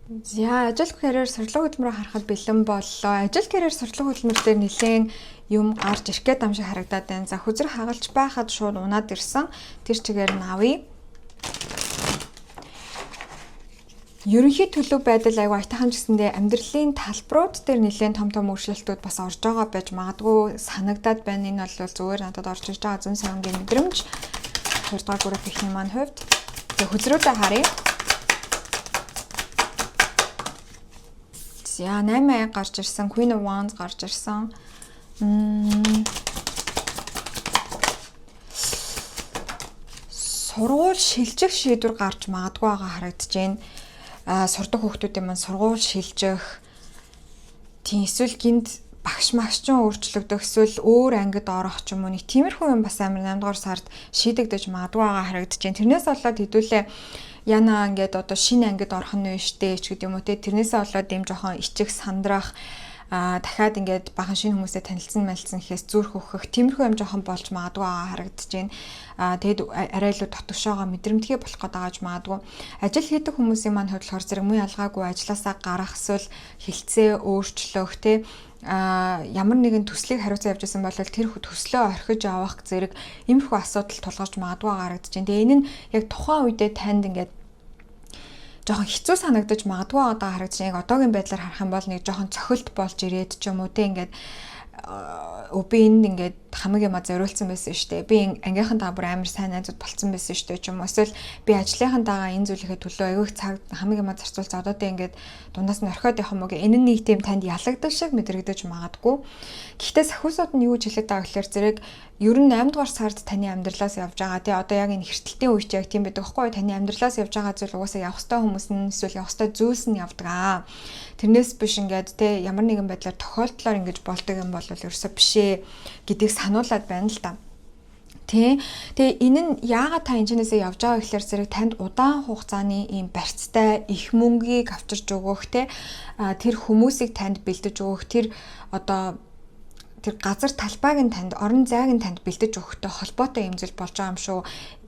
За ажил карьер сурлага хөтөлмөрөөр харахад бэлэн боллоо. Ажил карьер сурлага хөтөлмөр дээр нэлээд юм гарч ирэх гээд юм шиг харагдаад байна. За хүзэр хагалж байхад шууд унаад ирсэн. Тэр чигээр нь авъя. Ерөнхий төлөв байдал аягүй айтайхан гэсэндээ амьдралын талбарууд дээр нэлээд том өөрчлөлтүүд бас орж байгаа байж магадгүй санагдаад байна. Энэ бол зүгээр надад орж ирж байгаа зүүн сарангийн мэдрэмж. 2 дугаар графикийн маань хувьд. Тэгээ хүзрүүдээ харъя. За 8 гарч ирсэн, Queen of Wands гарч ирсэн. Сургууль шилжих шийдвэр гарч магадгүй байгаа харагдаж байна. Сурдаг хүүхдүүдийн маань сургууль шилжих, тийм эсвэл гинт багш магшчин өөрчлөгдөх, эсвэл өөр ангид орох ч юм уу нэг тиймэрхүү юм бас амар 8 дугаар сард шийдэгдэж магадгүй байгаа харагдаж байна. Тэрнээс болоод хэдүүлээ яна ингээд одоо шинэ ангид орох нь штэ ч гэдэг юм уу те. Тэрнээсээ болоод ийм жоохон ичих сандрах дахиад ингээд бахан шинэ хүмүүстэй танилцсан гэхээс зүрх өгөх тиймэрхүү юм жоохон болж магадгүй байгаа харагдаж байна. Тэгэд арай илүү дотгошоогоо мэдрэмтгий болох гээд байгааж магадгүй. Ажил хийдэг хүмүүсийн маань хөдлөхөр зэрэг муу ялгаагүй ажилласаа гарах эсвэл хилцээ өөрчлөх те ямар нэгэн төслийг хариуцан явж исэн бол тэр төслөө орхиж авах зэрэг иймэрхүү асуудал тулгарч магадгүй харагдаж байна. Тэгээ энэ нь яг тухайн үедээ танд ингээд жоохон хэцүү санагдаж магадгүй байгаа харагдаж байна. Яг одоогийн байдлаар харах юм бол нэг жоохон цохилт болж ирээд ч юм уу те ингээд би энд ингээд хамаг юма зориулсан байсан шүү дээ. Би ангийнхантаа бүр амар сайн найзууд болцсон байсан шүү дээ ч юм уу. Эсвэл би ажлынхантаагаа энэ зүйлийнхээ төлөө аягүй цаг хамаг юма зарцуулж одоо тэ ингээд дундаас нь орхиод явах юм уу гэ. Энэ нь нэг тийм танд ялагддаг шиг мэдрэгдэж магадгүй. Гэхдээ сахиусууд нь юу гэж хэлээд байгаа гэхээр зэрэг ер нь 8 дугаар сард таны амьдралаас явж байгаа. Тэ одоо яг энэ хэртэлтийн үед яг тийм байдаг хгүй. Таны амьдралаас явж байгаа зүйл угаасаа явах ёстой хүмүүс нь эсвэл явах ёстой зүйлс нь явдаг аа. Тэрнээс биш ингээд те ямар нэгэн байдлаар тохиолдлоор ингэж болдог юм бол ерөөсөө бишээ гэдгийг сануулад байна л да. Тэгээ энэ нь яагаад та энэчнээсээ явж байгаа гэхээр зэрэг танд удаан хугацааны ийм барьцтай их мөнгийг авчирч өгөх те тэр хүмүүсийг танд бэлдэж өгөх тэр одоо тэр газар талбайг нь танд орон зайг нь танд бэлдэж өгөхтэй холбоотой юм зүйл болж байгаа юм шүү.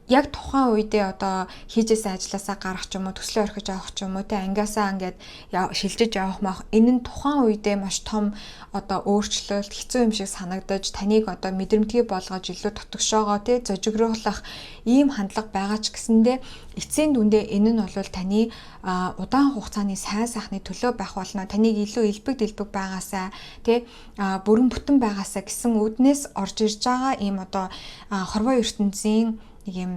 Яг тухайн үедээ одоо хийжсэн ажилласаа гарах ч юм уу төслөө орхиж авах ч юм уу те ангиасаа ингээд шилжиж явах мах энэ нь тухайн үедээ маш том одоо өөрчлөлт хэцүү юм шиг санагдаж таныг одоо мэдрэмтгий болгож илүү тотгошоогоо те зожигруулах ийм хандлага байгаа ч гэсэндээ эцсийн дүндээ энэ нь бол таны удаан хугацааны сайн сайхны төлөө байх болно. Таныг илүү элбэг дэлбэг байгаасаа те бүрэн бүтэн байгаасаа гэсэн үднээс орж ирж байгаа ийм одоо хорвоо ертөнцийн нэг юм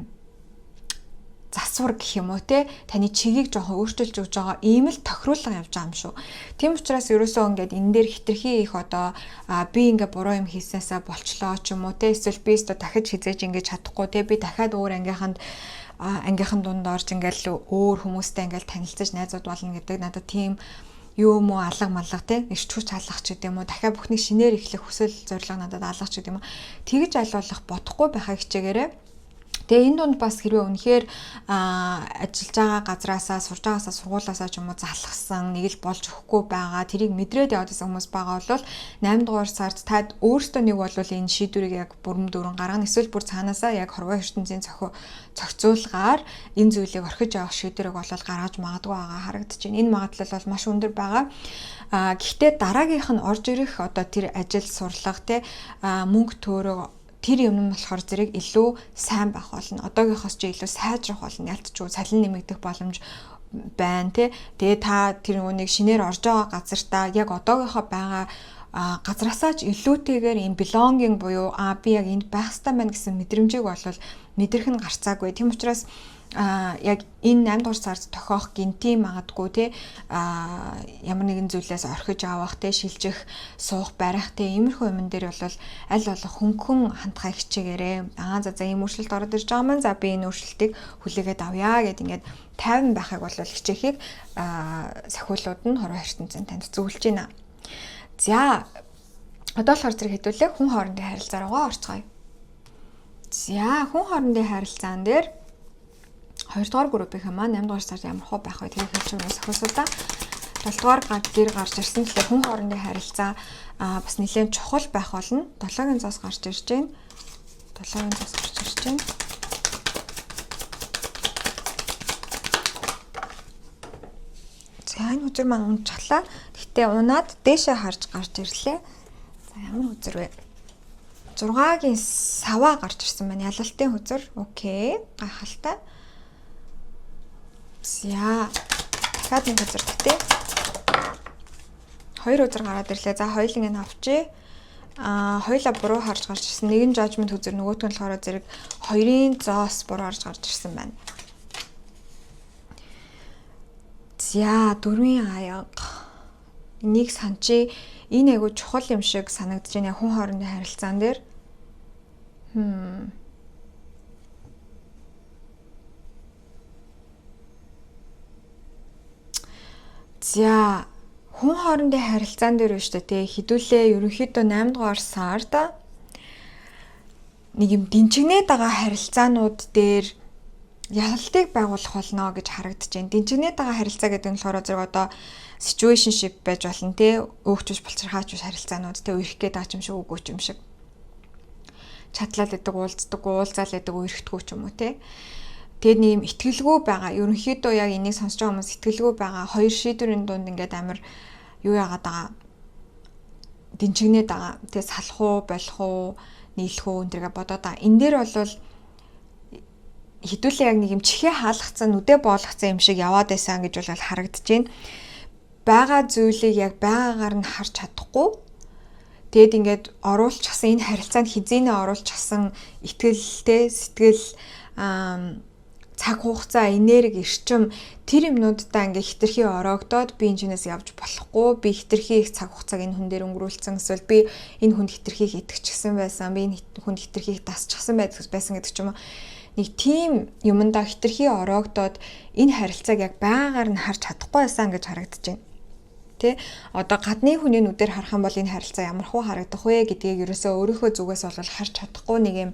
засвар гэх юм уу те таны чигийг жоохон өөрчилж өгж байгаа ийм л тохируулга явж байгаа юм шүү. Тийм учраас ерөөсөө ингээд энэ дээр хитрхи их одоо би ингээд буруу юм хийснээсээ болчлоо ч юм уу те эсвэл би өөртөө дахиж хизээж ингэж чадахгүй те би дахиад өөр ангийнхан дунд орж ингээд өөр хүмүүстэй ингээд танилцаж найзууд болно гэдэг надад тийм юу мó алга малга те эрч хүч алгах ч гэдэм үү дахиад бүхнийг шинээр эхлэх хүсэл зорилго надад алгах ч гэдэм үү тэгж айлуулах бодохгүй байхаа хичээгээрэй. Тэгээ энэ дунд бас хэрвээ үнэхээр ажиллаж байгаа газраасаа сурж байгаасаа сургуулаасаа ч юм уу залхсан нэг л болж өгөхгүй байгаа тэрийг мэдрээд яваад байсан хүмүүс байгаа бол 8 дугаар сард та өөртөө нэг бол энэ шийдвэрийг яг бүрэн дүүрэн гаргана эсвэл бүр цаанаасаа яг хорвоо ертөнцийн зохицуулгаар энэ зүйлийг орхиж явах шийдвэрийг бол гаргаж магадгүй байгаа харагдаж байна. Энэ магадлал бол маш өндөр байгаа. Гэхдээ дараагийнх нь орж ирэх одоо тэр ажил сурлага те мөнгө төөрөг тэр юм нь болохоор зэрэг илүү сайн байх болно. Одоогийнхоос ч илүү сайжрах болно. Ялтчгүй цалин нэмэгдэх боломж байна те. Тэгээ та тэр нүг шинээр орж байгаа газартаа яг одоогийнхоо байгаа газраасаа ч илүүтэйгээр юм belonging буюу би яг энд байх ёстой байна гэсэн мэдрэмжийг бол мэдрэх нь гарцаагүй. Тийм учраас яг энэ 8 дугаар сард тохиох гинти магадгүй те ямар нэгэн зүйлээс орхиж авах те шилжих суух барих те иймэрхүү юмн дээр бол аль болох хөнгөн хандхаа хичээгээрэй. За ийм өөрчлөлт ороод ирж байгаа маань за би энэ өөрчлөлтийг хүлээгээд авъя гэд ингээд тайван байхыг бол хичээхийг сахиулууд нь хорвоо ертөнцийн танд зөвлөж байна. За одоо болохоор зэрэг хэдүүлээ хүн хоорондын харилцаа руугаа орцгоё. За хүн хоорондын харилцаан дээр 2 дугаар группийн маань 8 дугаар сард ямар хөө байх вэ тэрийг хэлж өгнө сахиусуудаа. 7 дугаар гэр гарч ирсэн тэгэхээр хүн хоорондын харилцаа бас нэлээд чухал байх болно. 7-гийн зоос гарч ирж байна. 7-гийн зоос гарч ирж байна. За энэ үзэр маань унчглаа. Гэтэ унаад дээшээ харж гарч ирлээ. За ямар үзэр вэ? 6-гийн саваа гарч ирсэн байна. Ялалтын үзэр. Окей. Гайхалтай. За дахиад нэг үзэр тэтэ. 2 үзэр гараад ирлээ. За хоёулын энэ авчи. Хоёулаа буруу харж гарч ирсэн. Нэг нь жажмент үзэр нөгөөтг нь болохоор зэрэг 2-ын зоос буруу харж гарч ирсэн байна. За 4-ийн аяга. Энийг санчи энэ айгу чухал юм шиг санагдаж байна. Хүн хоорондын харилцаан дээр. За хүн хоорондын харилцаан дээр биш үү те хідүүлээ ерөнхийдөө 8 дугаар сард нэг юм дэнчигнээд байгаа харилцаанууд дээр ялалтыг байгуулах болно гэж харагдаж байна. Дэнчигнээд байгаа харилцаа гэдэг нь болохоор зэрэг одоо situationship байж болно те өөгчөж булчирхаач биш харилцаанууд те үерх гээд байгаа юм шиг үгүй юм шиг. Чатлал гэдэг уулздаг, уулзаал гэдэг үерхдэггүй ч юм уу те. Тэгээд нэм итгэлгүй байгаа. Ерөнхийдөө яг энийг сонсож байгаа хүмүүс итгэлгүй байгаа. Хоёр шийдвэрийн дунд ингээд амар юу яагаад байгаа. Дэнчигнээд байгаа. Тэгээд салах уу, болох уу, нийлэх үү энэ бодоод байгаа. Энэ дээр бол хідүүлээ яг нэг юм чихээ хаалгацсан, нүдэ боолгоцсон юм шиг яваад байсан гэж бол харагдаж байна. Бага зүйлийг яг байгаагаар нь харж чадахгүй. Тэгэд ингээд оруулчихсан энэ харилцаанд хизээнэ оруулчихсан итгэлтэй сэтгэл цаг хугацаа, энерги, эрчим тэр юмнуудаа ингээ хитрхи ороогдоод би энэ чинээс явж болохгүй, би хитрхи их цаг хугацааг энэ хүн дээр өнгөрүүлсэн, эсвэл би энэ хүнд хитрхи их итгэчихсэн байсан, би энэ хүнд хитрхи их дасчихсан байсан гэдэг ч юм уу. Нэг тийм юмдаа хитрхи ороогдоод энэ харилцааг яг байгаагаар нь харж чадахгүй байсан гэж харагдаж байна. Тэ одоо гадны хүний нүдээр харах юм бол энэ харилцаа ямар хөө харагдах вэ гэдгийг ерөөсөө өөрийнхөө зүгээс бол харж чадахгүй нэг юм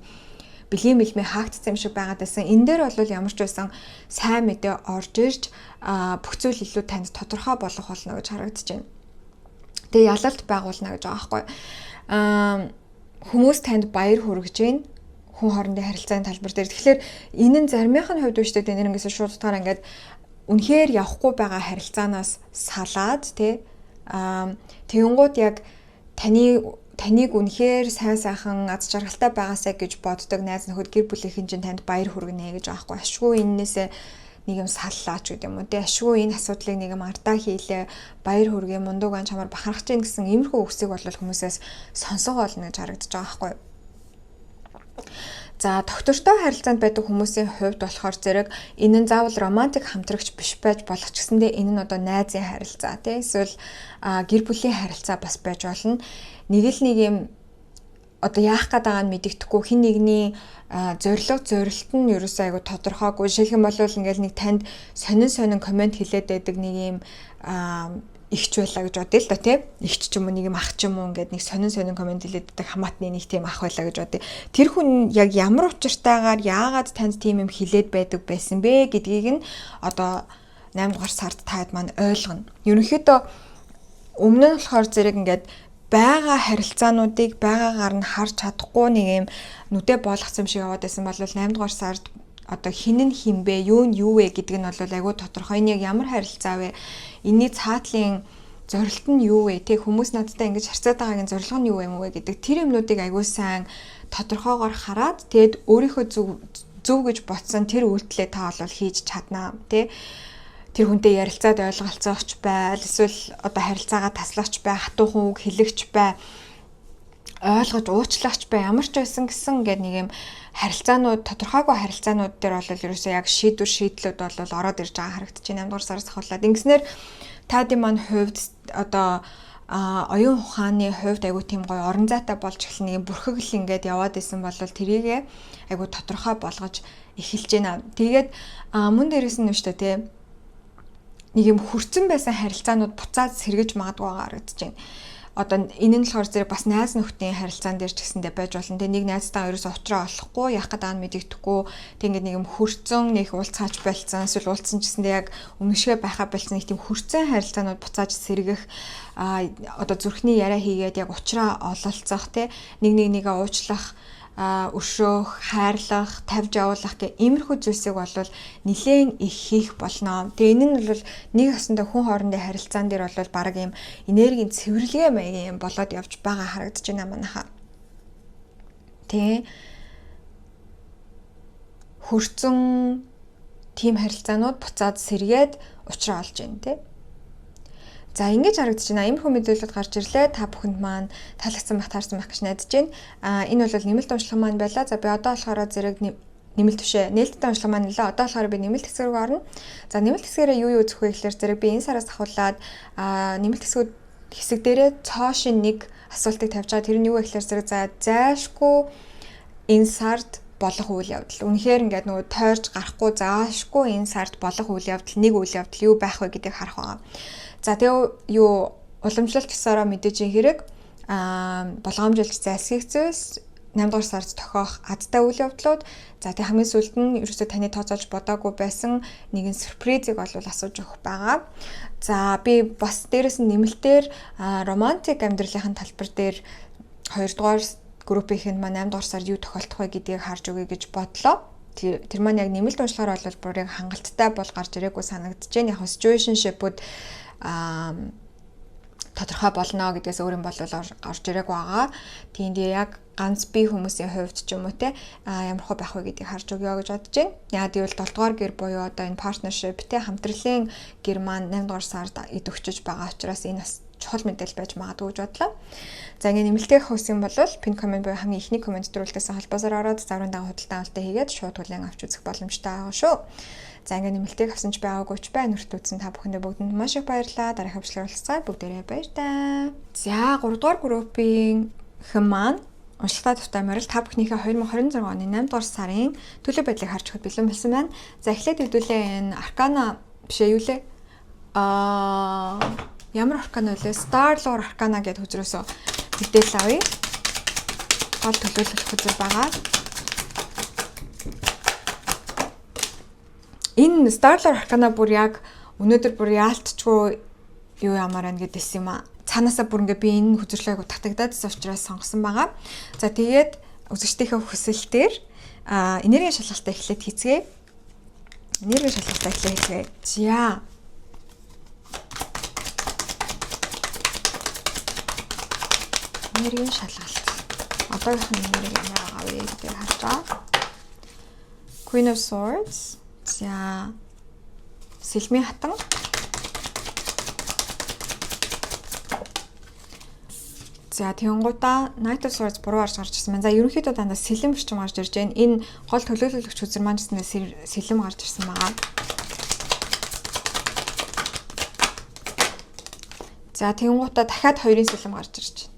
бэлгийн мэлмээ хаагдсан юм шиг байгаад байсан. Энэ дээр бол ямар ч байсан сайн мэдээ орж ирж бүх зүйл илүү танд тодорхой болох болно гэж харагдаж байна. Тэгээ ялалт байгуулна гэж байгаа байхгүй. Хүмүүс танд баяр хүргэж байна. Хүн хоорондын харилцааны талбар дээр. Тэгэхээр энэ нь заримынхын хувьд биш дээ нэрнгэсээ шууд утгаар ингээд үнэхээр явахгүй байгаа харилцаанаас салаад тий тэгэнгүүт яг таныг үнэхээр сайн сайхан аз жаргалтай байгаасаа гэж боддог найз нөхөд гэр бүлийнхэн чинь танд баяр хүргэнэ гэж аахгүй ашгүй энээсээ нэг юм саллаач гэдэг юм уу тий ашгүй энэ асуудлыг нэг юм ардаа хийлээ баяр хүргээ мундаг ан чамаар бахархаж гин гэсэн иймэрхүү үгсийг бол хүмүүсээс сонсох болно гэж харагдаж байгаа аахгүй. За доктортой харилцаанд байдаг хүмүүсийн хувьд болохоор зэрэг энэ нь заавал романтик хамтрагч биш байж болох ч гэсэндээ энэ нь одоо найзын харилцаа тий эсвэл гэр бүлийн харилцаа бас байж болно. Нэг л нэг юм одоо яах гээд байгааг нь мэддэхгүй хин нэгний зорилт нь ерөөсөө айгу тодорхойгүй. Жишээлх юм бол ингээл нэг танд сонин комент хэлээд байдаг нэг юм ихч байлаа гэж бодъё л да тий. Ихч ч юм уу нэг юм ах ч юм уу ингээд нэг сонин комент хэлээддэг хамаатны нэг тийм ах байлаа гэж бодъё. Тэр хүн яг ямар учиртайгаар яагаад танд тийм юм хэлээд байдаг байсан бэ гэдгийг нь одоо 8 дугаар сард таад маань ойлгоно. Ерөнхийдөө өмнө нь болохоор зэрэг ингээд байгаа харилцаануудыг байгаагаар нь харж чадахгүй нэг юм нүдэ боолгосон юм шиг яваад байсан бол 8 дугаар сард одоо хин нь хинбэ юу нь юу вэ гэдэг нь бол айгүй тодорхой. Энэ яг ямар харилцаа вэ? Энийний цаатлын зорилт нь юу вэ? Тэг хүмүүс надтай ингэж харьцаад байгаагийн зорилго нь юу юм вэ гэдэг тэр юмнуудыг айгүй сайн тодорхойгоор хараад тэгэд өөрийнхөө зөв гэж ботсон тэр үйлдэлээ та бол хийж чаднаа тий. Тэр хүнтэй ярилцаад ойлголцооч бай, эсвэл одоо харилцаагаа таслаач бай, хатуухан үг хэлэгч бай. ойлгож уучлаач бай ямар ч байсан гэсэн ингээд нэг юм харилцаанууд тодорхойгүй харилцаанууд дээр бол ерөөсөө яг шийдлүүд бол ороод ирж байгаа харагдаж байна 8 дугаар сараас ахуулаад ингэснээр таадын маань хувьд одоо оюун ухааны хувьд айгуу тийм гоё орон зайтай болж эхлэх нэг бүрхэгл ингээд яваад исэн бол тэрийг айгуу тодорхой болгож эхэлж байна. Тэгээд мөн дээрээс нь шүү дээ тий нэг юм хүрцэн байсан харилцаанууд буцаад сэргэж магадгүй байгаа харагдаж байна. Одоо энэ нь болохоор зэрэг бас найз нөхдийн харилцаан дээр ч гэсэндээ байж болно. Тэг нэг найзтайгаа ерөөсө уучраа олохгүй, яах гэдэг нь мэдэгдэхгүй. Тэг ингээд нэг юм хүрцэн, нэг уулзаач болцсон, эсвэл уулзсан ч гэсэндээ яг өмнөшгөө байхаа болцсон нэг тийм хүрцэн харилцаанууд буцааж сэргэх одоо зүрхний яриа хийгээд яг уучраа ололцох тий нэгээ уучлах өршөөх, хайрлах, тавьж явуулах гэх иймэрхүү зүйлсийг бол нэлээд их хийх болно. Тэгээ энэ нь бол нэг хосондоо хүн хоорондын харилцаан дээр бол баг ийм энергийн цэвэрлэгээ маягийн юм болоод явж байгаа харагдаж байна манайхаа. Тэ хөрцөн тим харилцаанууд буцаад сэргээд уучраа олж байна тий. За ингэж харагдаж байна. Иймэрхүү мэдээлэлүүд гарч ирлээ. Та бүхэнд маань таалагдсан байх, таарсан байх гэж найдаж байна. Энэ бол нэмэлт уншлага маань байлаа. За би одоо болохоор зэрэг нэмэлт бишээ. Нээлттэй уншлага маань нэлээ. Одоо болохоор би нэмэлт хэсэг рүү орно. За нэмэлт хэсгээрээ юу үзэх вэ гэхээр зэрэг би энэ сараас ахуулаад нэмэлт хэсэг дээрээ цоошин нэг асуултыг тавьж байгаа. Тэр нь юу вэ гэхээр зэрэг за зайшгүй энэ сард болох үйл явдал. Үнэхээр ингээд нөгөө тойрч гарахгүй заашгүй энэ сард болох үйл явдал, нэг үйл явдал юу байх вэ гэдгийг харах байгаа. За тэгээ юу уламжлалт ёсороо мэдээж хэрэг болгоомжлж зайлсхийх зүйлс 8 дугаар сард тохиох адтай үйл явдлууд за тэг хамгийн сүүлд нь ерөөсөө таны тооцоолж бодоогүй байсан нэгэн сюрпризийг бол асууж өгөх байгаа. За би бас дээрэс нь нэмэлтээр романтик амьдралын талбар дээр 2 дугаар группийнхэнд маань 8 дугаар сард юу тохиолдох вэ гэдгийг харж өгье гэж бодлоо. Тэр маань яг нэмэлт уншлахаар бол бүрийг хангалттай бол гарч ирээгүй санагдаж байна. Яг situationship-ууд тодорхой болно гэдгээс өөр юм бол орж ирээгүй байгаа. Тийм яг ганц бие хүмүүсийн хувьд ч юм уу те ямар хөө байх вэ гэдгийг харж өгье гэж бодож байна. Яг гэвэл 7 дугаар гэр буюу одоо энэ partnership те хамтрлын гэр маань 8 дугаар сард идэвхжиж байгаа учраас энэ бас чухал мэдээлэл байж магадгүй гэж бодлоо. За ингэ нэмэлтээр хөөс юм бол пин комент буюу хамгийн ихний комент дөрүүлдээс холбоосоор ороод заврын дагуу худалдан авалтаа хийгээд шууд хүлээн авч үзэх боломжтой байгаа шүү. За ингэ нэмэлтээр авсан ч байгаагүй ч бай нүрт үзсэн та бүхэндээ бүгдэнд маш их баярлалаа. Дараах хөвчлөр уулзцай бүгдээрээ баяртай. За 3 дугаар группийн хэн маань уншлагатай төвтэй морил та бүхнийхээ 2026 оны 8 дугаар сарын төлөв байдлыг харж өгөхөд бэлэн болсон байна. За эхлээд хэдүүлээ энэ аркана бишээ юу лээ? Ямар аркана вэ? Star Lore аркана гэдэг хүзрөөсөө мэдээлэл авъя. Гол төлөөлөх хүзэр байгаа. Энэ Star Lore аркана бүр яг өнөөдөр бүр яалтчгүй юу ямар байна гэдээс юм аа. Цаанаасаа бүр ингээ би энэ хүзэрлэгийг утгатагдаад учраас сонгосон байгаа. За тэгээд үзэгчдийнхээ хүсэлтээр энергийн шалгалтаа эхлээд хийцгээе. Энергийн шалгалтаа эхлээд хийцгээе. За. Энергийн шалгалт. Одоогийнх нь энерги ямар байгаа вэ гэдгийг харж байгаа. Queen of Swords. За. Сэлмийн хатан. За тэнгуудаа Knight of Swords буруу арж гарч ирсэн байна. За ерөнхийдөө дандаа сэлэм бичим гарч ирж байна. Энэ гол төлөөлөгч үзэр маань ч сэлэм гарч ирсэн байгаа. За тэнгуудаа дахиад 2-ын сэлэм гарч ирж байна.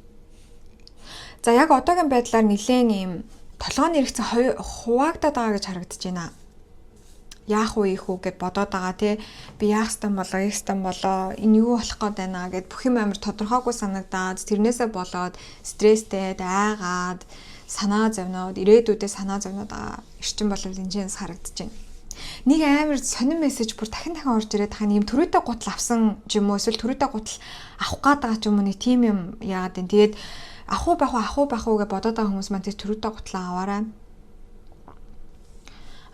За яг одоогийн байдлаар нэлээд ийм толгойн эргэцэн хуваагдаад байгаа гэж харагдаж байна. Яах вэ их үү гэд бодоод байгаа тий. Би яах стан болоо, их стан болоо, энэ юу болох гээд байна гэд бүх юм амар тодорхойгүй санагдаад тэрнээсээ болоод стресстэй, айгаад, санаа зовноод, ирээдүйдээ санаа зовноод байгаа эрчим болол энэчнээс харагдаж байна. Нэг амар сонин мессеж бүр дахин орж ирээд тань юм төрөөтэй гутал авсан ч юм уу эсвэл төрөөтэй гутал авах гээд байгаа ч юм уу нэг тим юм яагаад вэ. Тэгээд ах уу гэж бодоод байгаа хүмүүс маань тэр төрөөтэй гутлаа аваарай.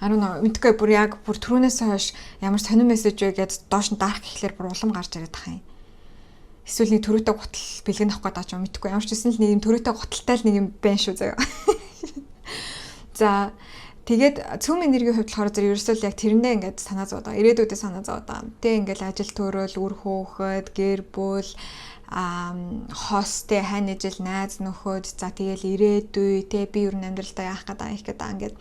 Мэдгүй бүр яг бүр түрүүнээс хойш ямар сонир мессеж вэ гэдээ доош нь дарах гэхлээр бүр улам гарч ирээд байгаа юм. Эсвэл нэг төрөөтэй гутал бэлгэн авах гэдэг ч юм мэдгүй. Ямар ч гэсэн л нэг юм төрөөтэй гуталтай л нэг юм байна шүү заяа. За тэгээд цөм энергийн хувьд болохоор зэрэг ерөөсөө яг тэрэндээ ингээд санаа зовоод байгаа. Ирээдүйдээ санаа зовоод байгаа. Тэ ингээд ажил төөрөөл, үр хөөхөд, гэр бүл хостэй хайна жил найз нөхөд за тэгэл ирээдүй те би юу амьдралдаа яах гэдэг ингээд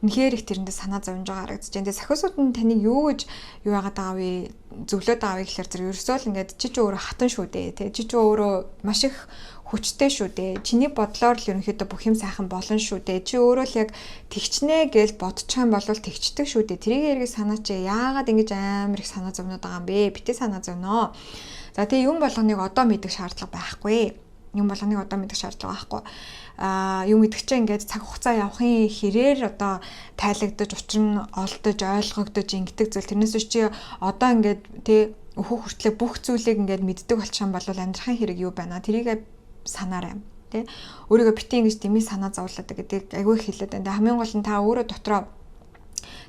үнэхээр их тэрэндээ санаа зовж байгаа харагдаж байна. Тэгээ сахиусууд нь таныг юу гэж юу яагаад байгаа вэ? Зөвлөд байгаа вэ гэхээр зэрэг ерөөсөө л ингээд чи өөрөө хатан шүү дээ. Тэ чи өөрөө маш их хүчтэй шүү дээ. Чиний бодлоор л ерөнхийдөө бүх юм сайхан болно шүү дээ. Чи өөрөө л яг тэгчнэ гэж бодчих юм бол тэгчдэг шүү дээ. Тэрийг эргэж санаач яагаад ингэж амар их санаа зовнод байгаа юм бэ? Битээ санаа зовноо. За тэгээ юм болгоныг одоо мэдэх шаардлага байхгүй. Юм мэдэх чинь ингээд цаг хугацаа явахын хэрээр одоо тайлагдаж, учир нь олдож, ойлгогдож ингэдэг зүйл. Тэрнээс чи одоо ингээд тэ өөхөх хүртлээр бүх зүйлийг ингээд мэддэг болчих юм бол амьдрахын хэрэг юу байна? Тэрийг санаарай. Тэ өөрийгөө битээ ингэж дэмий санаа зовлоод гэдэг айгүй хэлээд байна. Хамгийн гол нь та өөрөө дотроо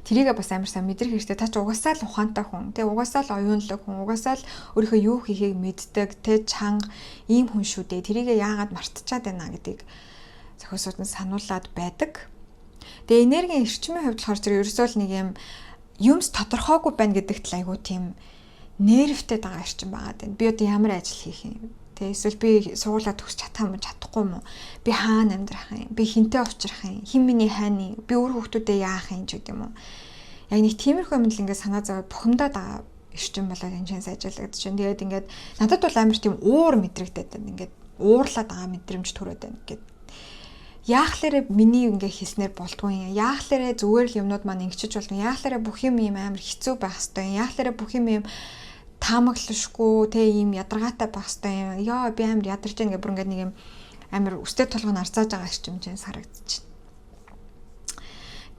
тэрийгээ бас амар сайн мэдрэх хэрэгтэй. Та ч угаасаа л ухаантай хүн, тэ угаасаа л оюунлаг хүн, угаасаа л өөрийнхөө юу хийхийг мэддэг, тэ чанга ийм хүн шүү дээ. Тэрийгээ яагаад мартчихад байна гэдгийг зохиосууд нь сануулад байдаг. Тэгээ энергийн эрчмийн хувьд болохоор зэрэг ерөөсөө л нэг юмс тодорхойгүй байна гэдэгт л айгүй тийм нервтэй байгаа эрчим байгаа дээ. Би одоо ямар ажил хийх юм? Тэ эсвэл би суулаад төгсч чадахгүй юм уу? Би хаана амьдрах юм? Би хинтээ учрах юм? Хэн миний хайны? Би өөр хүүхдүүдэд яах юм ч гэдэг юм уу? Яг нэг тиймэрхүү юм л ингээд санаа зовоод бухимдаад байгаа эрчим болоод энэ чинь сайжруулагдаж байна. Тэгээд ингээд надад бол амар тийм уур мэдрэгдээд байна. Ингээд уурлаад байгаа мэдрэмж төрөөд байна гэдэг. Яахлаарэ миний ингээ хийснээр болдгүй юм. Яахлаарэ зүгээр л юмнууд маань ингэчиж болдгүй. Яахлаарэ бүх юм ийм амар хэцүү байх хэвээр. Яахлаарэ бүх юм ийм таамаглашгүй те ийм ядаргаатай байх хэвээр. Яа би амар ядарч байгаа гэх бүр ингээ нэг юм амар өстэй толгойн арцааж байгаа эрчим чинь харагдчих.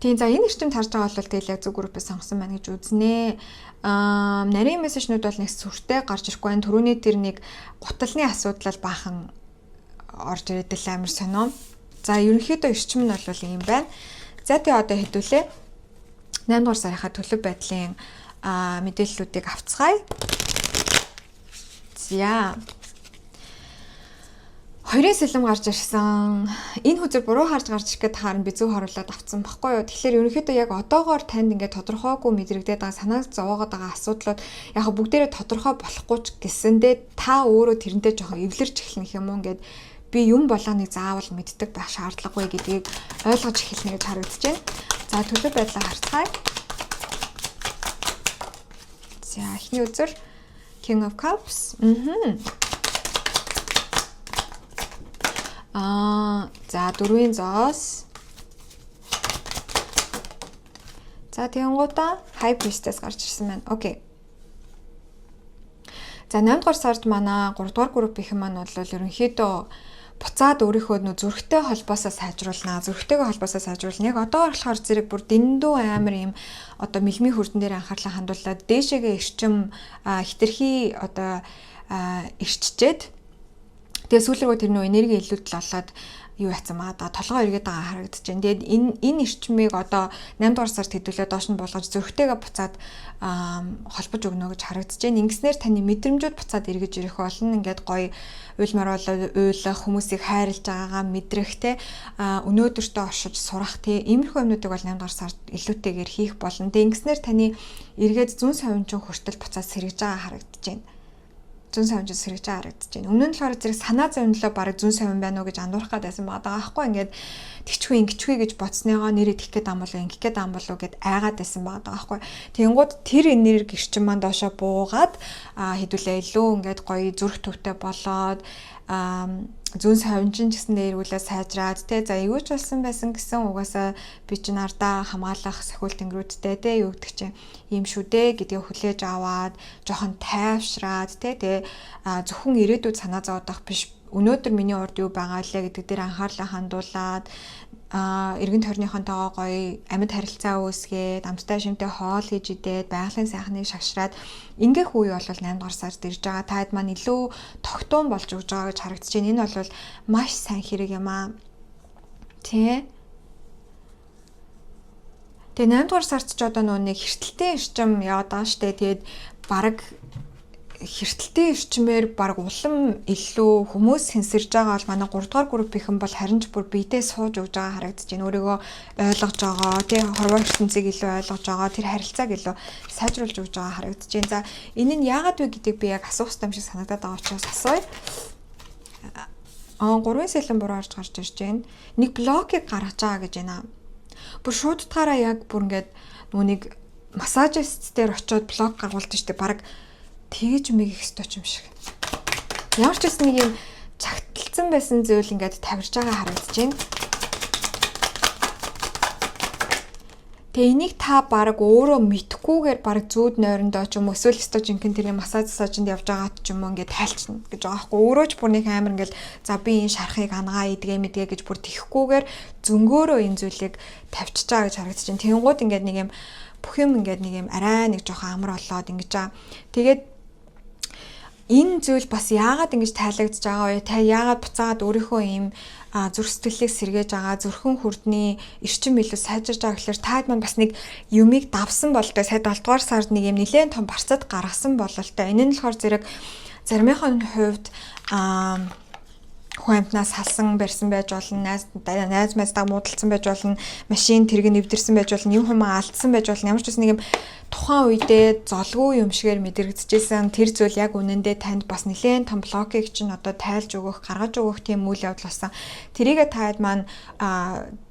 Тийм за энэ эрчимд харж байгаа бол тэгэл яг зөв группээс сонгосон байна гэж үзнэ. Нарийн мессежнүүд бол нэг сүртэй гарч ирэхгүй байна. Төрөний тэр нэг гуталны асуудал баахан орж ирээд л амар сонио. За ерөнхийдөө эрчим нь бол ийм байна. За тэгээ одоо хэдүүлээ 8 дугаар сарынхаа төлөв байдлын мэдээллүүдийг авцгаая. За 2 сэлэм гарч ирсэн. Энэ хүзэр буруу гарч ирэх гээд харин би зөв харуулад авцсан баггүй юу. Тэгэхээр ерөнхийдөө яг одоогоор танд ингээд тодорхойгүй мэдрэгдээд байгаа санаа зовоогоод байгаа асуудлууд яг бүгдээрээ тодорхой болохгүй ч гэсэндээ та өөрөө тэрнтэй жоохон эвлэрч эхлэх юм уу ингээд би юм болгоныг заавал мэддэг байх шаардлагагүй гэдгийг ойлгож эхэлнэ гэж харагдаж байна. За төлөв байдлаа харцгаая. За эхний үзэр King of Cups. За дөрвийн зоос. За тэгэнгүүтээ High Priestess гарч ирсэн байна. Окей. За 8 дугаар сард манай 3 дугаар группийн маань бол ерөнхийдөө буцаад өөрийнхөө зүрхтэй холбоосоо сайжруулнаа. Зүрхтэйгээ холбоосоо сайжруулна. Яг одоо болохоор зэрэг бүр дэндүү амар юм одоо мэлмийн хүрдэн дээр анхаарлаа хандуулаад дээшээгээ эрчим хитрхи одоо ирччээд тэгээ сүүлрүү тэр нөө энерги илүүдл болоод юу яцсан байгаа толгой эргээд байгаа харагдаж байна. Тэгээд энэ эрчмийг одоо 8 дугаар сард хэдүүлээ доош нь болгож зүрхтэйгээ буцаад холбож өгнө гэж харагдаж байна. Ингэснээр таны мэдрэмжүүд буцаад эргэж ирэх болно. Ингээд гоё уйлмар уйлах, хүмүүсийг хайрлаж байгаагаа мэдрэх те өнөөдөртөө оршиж сурах те иймэрхүү юмнуудыг бол 8 дугаар сард илүүтэйгээр хийх болно. Тэгээд ингэснээр таны эргээд зүүн совинчин хүртэл буцаад сэргэж байгаа харагдаж байна. Зүүн совинч сэргэж харагдаж байна. Өмнө нь болохоор зэрэг санаа зовнилоо баг зүүн совин байна уу гэж андуурах гэдсэн байгаа аахгүй ингээд тэгчгүй гэж боцсныгоо нэрээ тих гээд ам болоо ингэх гээд ам болоо гэд айгаад байсан байгаа аахгүй. Тэгэнгүүт тэр энерги гэрчин маань доошоо буугаад хэдүүлээ илүү ингээд гоё зүрх төвтэй болоод зүүн совинчин ч гэсэн нэрвүүлээ сайжраад те за эвгүй ч болсон байсан гэсэн угаасаа би чинь ардаа хамгаалах сахиул тэнгэрүүдтэй те юу гэдэг чинь ийм шүү дээ гэдгийг хүлээж аваад жоохон тайвшраад те тэгээ зөвхөн ирээдүйд санаа зовоодох биш өнөөдөр миний урд юу байгаа лээ гэдэг дээр анхаарлаа хандуулад эргэн тойрныхонтойгоо гоё амьд харилцаа үүсгээд амттай шимтэй хоол хийж идээд байгалийн сайхныг шагшраад ингээх үе бол 8 дугаар сард ирж байгаа. Таад маань илүү тогтуун болж өгж байгаа гэж харагдаж байна. Энэ бол маш сайн хэрэг юм аа. Тэ. Тэгээ 8 дугаар сард ч одоо нэг хэртэлтэй эрчим яваад байгаа штэ. Тэгээд баг хэртэлтийн эрчмээр баг улам илүү хүмүүс сэнсэрж байгаа бол манай 3 дугаар группийнхэн бол харин ч бүр биедээ сууж өгж байгаа харагдаж байна. Өөрийгөө ойлгож байгаа, тий хорвоо ертөнцийг илүү ойлгож байгаа, тэр харилцааг илүү сайжруулж өгж байгаа харагдаж байна. За энэ нь яагаад вэ гэдгийг би яг асуух хэрэгтэй юм шиг санагдаад байгаа учраас асууя. 3 сэлэн буруу гарч ирж байна. Нэг блокийг гаргаж байгаа гэж байна. Бүр шууд утгаараа яг бүр ингээд нүунийг массажист дээр очиод блок гаргуулдаг штеп баг тэгж мэгэх ёстой юм шиг. Ямар ч гэсэн нэг юм цагталцсан байсан зүйл ингээд тавирж байгаа харагдаж байна. Тэгээ энийг та баг өөрөө мэдхгүйгээр баг зүүд нойрондоо ч юм уу эсвэл өстө жинхэнэ тэрний массаж сажинд явж байгаа ч юм уу ингээд тайлчна гэж байгаа байхгүй. Өөрөө ч бүр нэг амар ингээд за би энэ шархыг ангаа идгээ мэдгээ гэж бүр тэххгүйгээр зөнгөөрөө энэ зүйлийг тавьчихж байгаа гэж харагдаж байна. Тэнгууд ингээд нэг юм бүх юм ингээд нэг юм арай нэг жоохон амар болоод ингэж байгаа. Тэгээд энэ зүйл бас яагаад ингэж тайлагдж байгаа вэ? Та яагаад буцаагаад өөрийнхөө ийм зүрх сэтгэлийг сэргээж байгаа зүрхэн хүрдний эрчим илүү сайжирж байгаа гэхээр таад маань бас нэг юмыг давсан болтой сая 7 дугаар сард нэг юм нэлээд том барцад гаргасан бололтой. Энэ нь болохоор зэрэг заримынхын хувьд хүн амтнаас салсан барьсан байж болно, найз майздаа муудалцсан байж болно, машин тэрэг нэвдэрсэн байж болно, юм хүмүүс алдсан байж болно. Ямар ч үс нэг юм тухайн үедээ золгүй юм шигээр мэдрэгдэжсэн тэр зүйл яг үнэндээ танд бас нэлээд том блокийг чинь одоо тайлж өгөх, гаргаж өгөх тийм үйл явдал болсон. Тэрийгэ таад маань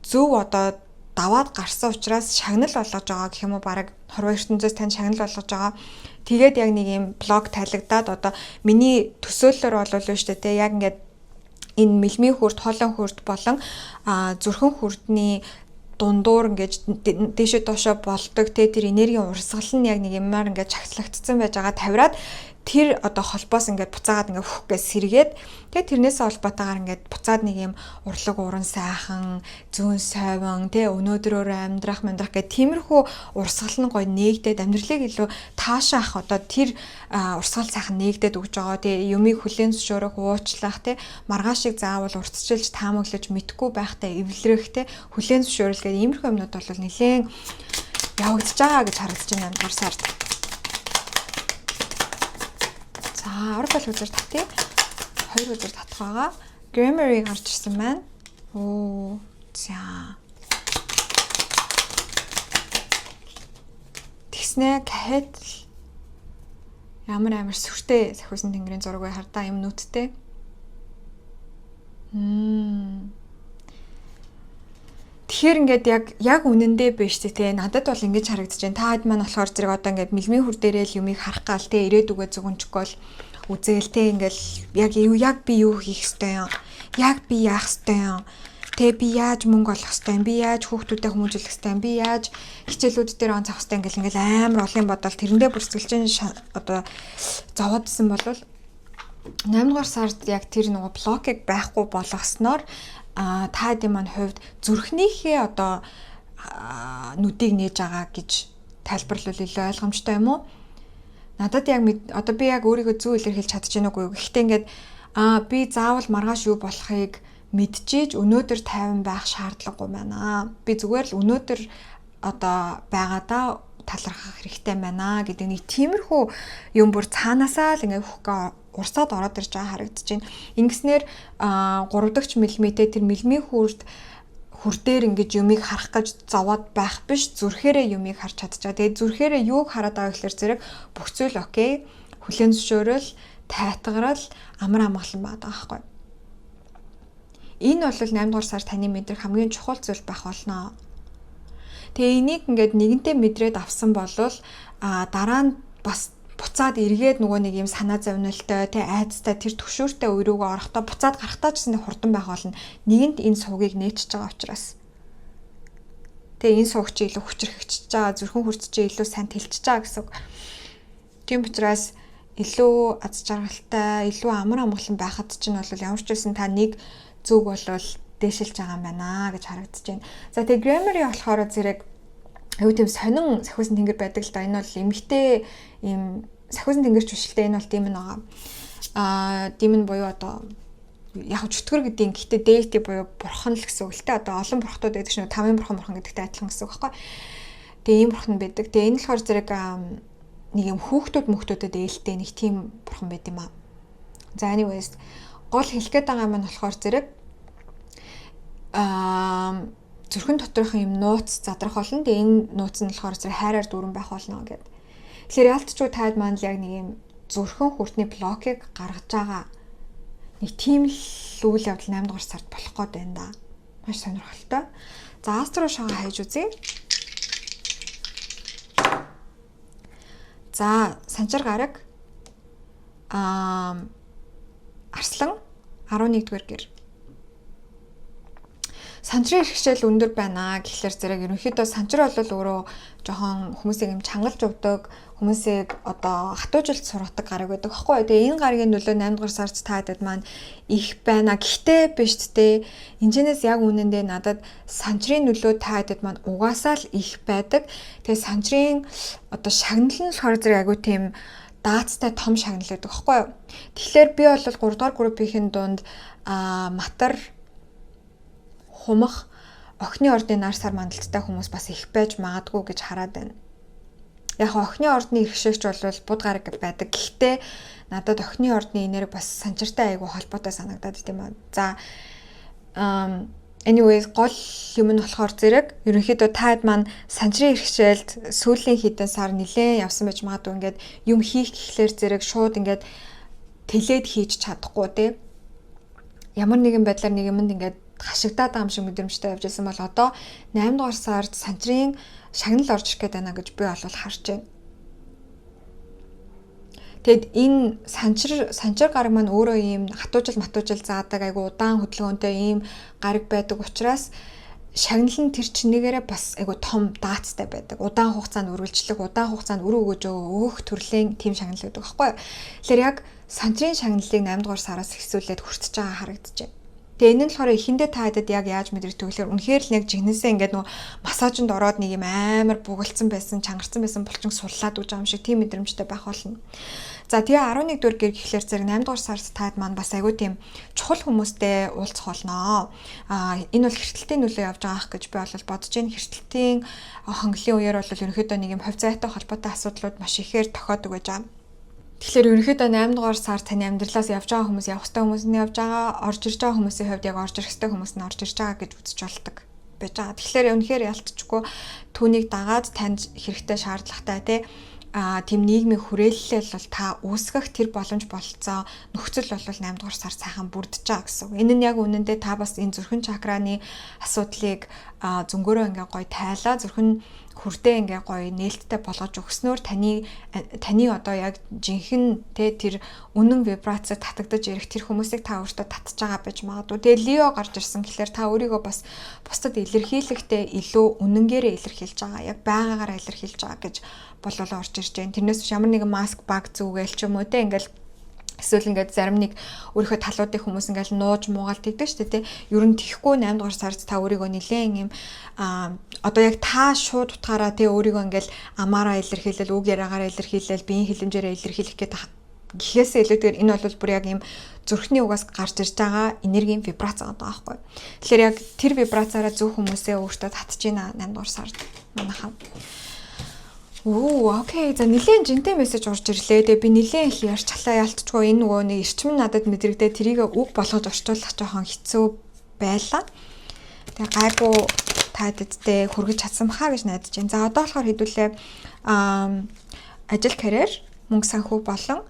зөв одоо даваад гарсан учраас шагнал болгож байгаа гэх юм уу бараг хорвоо ертөнцөөс тань шагнал болгож байгаа. Тэгээд яг нэг юм блок тайлагдаад одоо миний төсөөллөөр болов л шүү дээ. Яг ингээд энэ мэлмийн хүрд, хоолой хүрд болон зүрхэн хүрдний дундуур ингэж дээшээ доошоо болдог те тэр энергийн урсгал нь яг нэг юмар ингэж чагтлагдсан байж байгаа тавираад тэр одоо холбоос ингээд буцаагаад ингээд хөхгээс сэргээд тэгээ тэрнээсээ холбоотойгоор ингээд буцаад нэг юм урлаг уран сайхан зүүн сойвон тэгээ өнөөдрөөр амьдрах гэх тиймэрхүү урсгал нь гоё нээгдээд амьдралыг илүү таашаах одоо тэр урсгал сайхан нээгдээд өгж байгаа тэгээ юмыг хүлээн зөвшөөрөх уучлах тэгээ маргаашиг заавал уртчилж таамаглаж мэдгүй байхтай эвлэрэх тэгээ хүлээн зөвшөөрөл гэх иймэрхүү юмнууд бол нэлээд явагдаж байгаа гэж харагдаж байна 8 дугаар сард. За, Oracle үзэр татъя. 2 үзэр татах байгаа. Grammarly гарч ирсэн байна. Оо, за. Тэгснэ Kahet ямар сүртэй сахиусан тэнгэрийн зураг бай хардаа юм нүдтэй. Тэгэхээр ингээд яг үнэндээ биш те надад бол ингэж харагдаж байна. Таад маань болохоор зэрэг одоо ингээд мэлмийн хүр дээрээ л юмыг харах гал те ирээдүгөө зөвгөнчгөөл үзээл те ингээл яг би юу хийх ёстой юм. Яг би яах ёстой юм. Тэ би яаж мөнгө олох ёстой юм. Би яаж хүүхдүүдэд хүмүүжүүлэх ёстой юм. Би яаж хичээлүүд дээр онцох ёстой ингээл амар олон бодол тэрэндээ бүрсгэлж одоо зовоодсэн болвол 8 дугаар сард яг тэр нөгөө блокийг байхгүй болгосноор таадын маань хувьд зүрхнийхээ одоо нүдийг нээж байгаа гэж тайлбарлавал илүү ойлгомжтой юм уу? Надад яг одоо би яг өөрийгөө зөв илэрхийлж чадчихэв нүггүй. Гэхдээ ингээд би заавал маргааш юу болохыг мэдчихэж өнөөдөр тайван байх шаардлагагүй байна. Би зүгээр л өнөөдөр одоо байгаадаа талархах хэрэгтэй байна гэдэг нэг тиймэрхүү юм бүр цаанаасаа л ингээд хөхгөө урсаад ороод ирж байгаа харагдаж байна. Ингэснээр 3 дахь миллиметр тэр мэлмийн хүрдээр ингэж юмыг харах гэж зовоод байх биш зүрхээрээ юмыг харж чадчихаа. Тэгээд зүрхээрээ юуг хараад байгаа гэхээр зэрэг бүх зүйл окей. Хүлээн зөвшөөрөл, тайтгарал, амар амгалан байгаа байхгүй. Энэ бол 8 дугаар сар таны мэдрэх хамгийн чухал зүйл байх болно. Тэгээ энийг ингээд нэгэнтээ мэдрээд авсан болвол дараа нь бас буцаад эргээд нөгөө нэг юм санаа зовнилтой тэ айцтай тэр төвшөөртэй үе рүүгээ орохдоо буцаад гарахтаа ч гэсэн хурдан байх болно. Нэгэнт энэ сувгийг нээчихэж байгаа учраас. Тэгээ энэ сувг чи илүү хүчрхэгчж байгаа, зүрхэн хүрч чи илүү сайн тэлчихэж байгаа гэсэн үг. Тийм учраас илүү аз жаргалтай, илүү амар амгалан байхад чинь бол ямар ч байсан та нэг зүг болвол дээшилж байгаа юм байна гэж харагдаж байна. За тэгээ Grammarly болохоор зэрэг аюу тийм сонин сахиусан тэнгэр байдаг л да. Энэ бол эмгтэй ийм сахиусан тэнгэрч бишэлтэй энэ бол демон байгаа. Демон буюу одоо яг чөтгөр гэдэг. Гэхдээ deity буюу бурхан л гэсэн үг л те. Одоо олон бурхтууд байдаг шүү. 5 бурхан гэдэгтэй адилхан гэсэн үг байхгүй. Тэгээ ийм бурхан байдаг. Тэгээ энэ болохоор зэрэг нэг юм хүүхдүүдэд ээлтэй нэг тийм бурхан байт юм аа. За anyways гол хэлэх гээд байгаа маань болохоор зэрэг зүрхэн доторх юм нууц задрах болно. Тэгээ энэ нууц нь болохоор зэрэг хайраар дүүрэн байх болно гэдэг. Тэгэхээр ялтчгүй таад маань яг нэг юм зүрхэн хүртний блокийг гаргаж байгаа нэг тийм л үйл явдал 8 дугаар сард болох гээд байна да. Маш сонирхолтой. За астро шоу хайж үзье. За санчир гараг арслан 11-р гэр. Санчрын хэрэгшээл өндөр байна гэхлээр зэрэг ерөнхийдөө санчир бол өөрөө жоохон хүмүүсийг юм чангалж өгдөг, хүмүүсийг одоо хатуужилт сургадаг гараг байдаг байхгүй. Тэгээ энэ гарагийн нөлөө 8 дугаар сард таадад маань их байна. Гэхдээ биш тээ. Энэчнээс яг үнэндээ надад санчрын нөлөө таадад маань угаасаа л их байдаг. Тэгээ санчрын одоо шагнал нь болохоор зэрэг айгу тийм даацтай том шагнал байдаг байхгүй. Тэгэхээр би бол 3 дугаар группийн дунд матар хумах охины ордын нар сар мандалттай хүмүүс бас их байж магадгүй гэж хараад байна. Яг охины ордны иргэшэгч бол буд гараг байдаг. Гэхдээ надад охины ордны энерги бас санчиртай айгу холбоотой санагдаад тийм аа. За anyways гол юм нь болохоор зэрэг ерөнхийдөө таад маань санчрын иргэшээлд сүүлийн хэдэн сар нэлээд явсан байж магадгүй ингээд юм хийх гэхлээр зэрэг шууд ингээд тэлээд хийж чадахгүй тийм. Ямар нэгэн байдлаар нэг юмд ингээд хашигдаад байгаа юм шиг мэдрэмжтэй явж байсан бол одоо 8 дугаар сард санчрын шагнал орж ирэх гээд байна гэж би бол харж байна. Тэгэд энэ санчир гараг маань өөрөө ийм хатуужил заадаг айгу удаан хөдөлгөөнтэй ийм гараг байдаг учраас шагнал нь тэр чинээрээ бас айгу том даацтай байдаг. Удаан хугацаанд үргэлжлэх, удаан хугацаанд үр өгөөж өөх төрлийн тийм шагнал байдаг байхгүй юу? Тэгэхээр яг санчрын шагналыг 8 дугаар сараас ихсүүлээд хүртэж байгаа харагдаж байна. Тэгээ энэ нь болохоор эхэндээ таадад яг яаж мэдрэгдэх вэ гэхээр үнэхээр л яг жигнэсээ ингээд нөгөө массажинд ороод нэг юм амар бугалцсан байсан, чангарсан байсан булчин суллаад үж байгаа юм шиг тийм мэдрэмжтэй байх болно. За тэгээ 11 дугаар гэр гэхлээр зэрэг 8 дугаар сард таад маань бас айгүй тийм чухал хүмүүстэй уулзах болноо. Энэ бол хэртэлтийн нөлөө явж байгаа ах гэж би бол бодож байна. Хэртэлтийн хонглын үеэр бол ерөнхийдөө нэг юм хувьцаатай холбоотой асуудлууд маш ихээр тохиодог байж байгаа. Тэгэхээр ерөнхийдөө 8 дугаар сар таны амьдралаас явж байгаа хүмүүс явах ёстой хүмүүс нь явж байгаа, орж ирж байгаа хүмүүсийн хувьд яг орж ирэх ёстой хүмүүс нь орж ирж байгаа гэж үзэж болдог байж байгаа. Тэгэхээр үнэхээр ялтчгүй түүнийг дагаад танд хэрэгтэй шаардлагатай тийм нийгмийн хүрээлэл бол та үүсгэх тэр боломж болцоо нөхцөл бол 8 дугаар сар сайхан бүрдэж байгаа гэсэн. Энэ нь яг үнэндээ та бас энэ зүрхэн чакраны асуудлыг зөнгөөрөө ингээ гоё тайлаа зүрхэн хүрдээ ингээ гоё нээлттэй болгож өгснөөр таны одоо яг жинхэнэ тэр үнэн вибрац татагдаж ирэх тэр хүмүүсийг та өөртөө татж байгаа байж магадгүй. Тэгээ Лео гарч ирсэн гэхэлэр та өөрийгөө бас бусдад илэрхийлэхдээ илүү үнэнгээрээ илэрхийлж байгаа. Яг байгаагаараа илэрхийлж байгаа гэж бололоо орж ирж байна. Тэрнээс ямар нэгэн маск баг зүгээл ч юм уу те ингээл эсвэл ингээд зарим нэг өөрийнхөө талуудын хүмүүс ингээл нууж муугаал тэгдэг шүү дээ. Ер нь тийхгүй 8 дугаар сард та өөрийгөө нэлээд юм одоо яг та шууд утгаараа те өөрийгөө ингээл амаараа илэрхийлэл, үг яраагаараа илэрхийлэл, биеийн хилэмжээрээ илэрхийлэх гэдэг гэхээсээ илүүтэйгээр энэ бол бүр яг юм зүрхний угаас гарч ирж байгаа энергийн вибрац байгаа байхгүй. Тэгэхээр яг тэр вибрацаараа зөв хүмүүсээ өөртөө татж байна 8 дугаар сард манайхаа. Окей. За нэлээд жинтэй мессеж орж ирлээ. Тэгээ би нэлээд их ярьж чалаа ялтчгүй энэ нөгөө нэг эрчим нь надад мэдрэгдээ тэрийг үг болгож орчуулах жоохон хэцүү байлаа. Тэгээ гайгүй тааддтэй хүргэж чадсан баха гэж найдаж байна. За одоо болохоор хэдүүлээ ажил карьер, мөнгө санхүү болон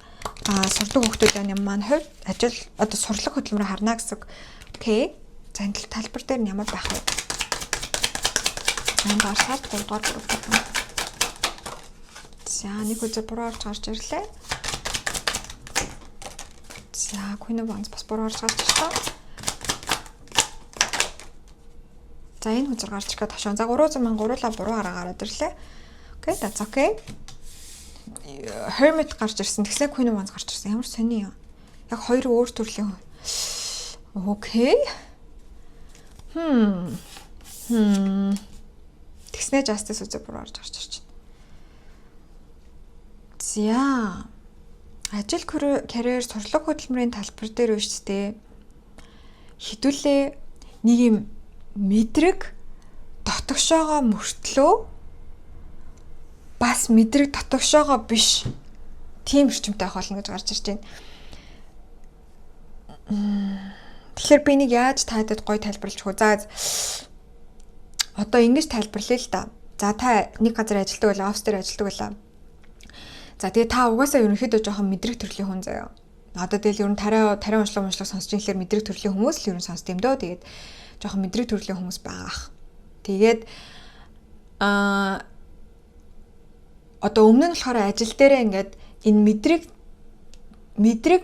сурдаг хүмүүсийн маань хувьд ажил одоо сурлаг хөдөлмөрөөр харна гэсэн. Окей. За энэ талбар дээр нь ямар байх вэ? 8 дугаар сард 3 дугаар групп. За нэг үзэг буруу орж гарч ирлээ. За Queen of Wands бас буруу орж гарч ирлээ. За энэ үзэг гарч ирэх ташаа. За 300 мянга гурлаа буруу арга гараад ирлээ. Окей, that's okay. Hermit гарч ирсэн. Тэгсээ Queen of Wands гарч ирсэн. Ямар сони юм. Яг хоёр өөр төрлийн. Окей. Тэгснэ Justice үзэг буруу орж гарч ирж байна. За ажил карьер сурлаг хөдөлмөрийн талбар дээр биш тээ хідүүлээ нэг юм мэдрэг дотгошоогоо мөртлөө бас мэдрэг дотогшоогоо биш тийм эрчимтэй байх болно гэж гарч ирж байна. Тэгэхээр би нэг яаж таадад гоё тайлбарлаж өгөө. За одоо ингэж тайлбарлая л да. За та нэг газар ажилладаг байлаа, офис дээр ажилладаг байлаа. За тэгээ та угаасаа ерөнхийдөө жоохон мэдрэг төрлийн хүн заяа. Одоо тэгэл ер нь тариа уншлаг сонсож инхлээр мэдрэг төрлийн хүмүүс л ер нь сонсд юм дөө. Тэгээд жоохон мэдрэг төрлийн хүмүүс байгаа ах. Тэгээд одоо өмнө нь болохоор ажил дээрээ ингээд энэ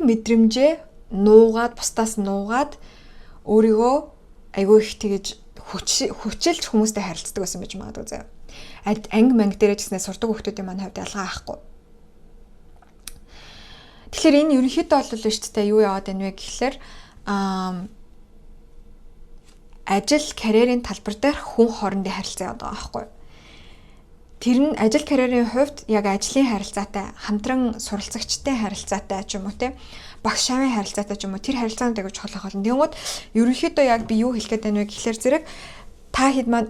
мэдрэмжээ нуугаад бусдаас нуугаад өөрийгөө айгүй их тэгэж хүчилж хүмүүстэй харилцдаг байсан байж магадгүй заяа. Анги манги дээрээ ч гэснээр сурдаг хүмүүсийн маань хавьд ялгаа авахгүй. Тэгэхээр энэ ерөнхийдөө бол шүү дээ юу яваад байна вэ гэхэлэр ажил карьерийн талбар дээр хүн хоорондын харилцаа яваад байгаа байхгүй. Тэр нь ажил карьерийн хувьд яг ажлын харилцаатай, хамтран суралцагчтай харилцаатай ч юм уу те багш шавын харилцаатай ч юм уу тэр харилцаанд гэж холох болно. Тэгмээд ерөнхийдөө яг би юу хэлэх гээд байна вэ гэхэлэр зэрэг та хэд маань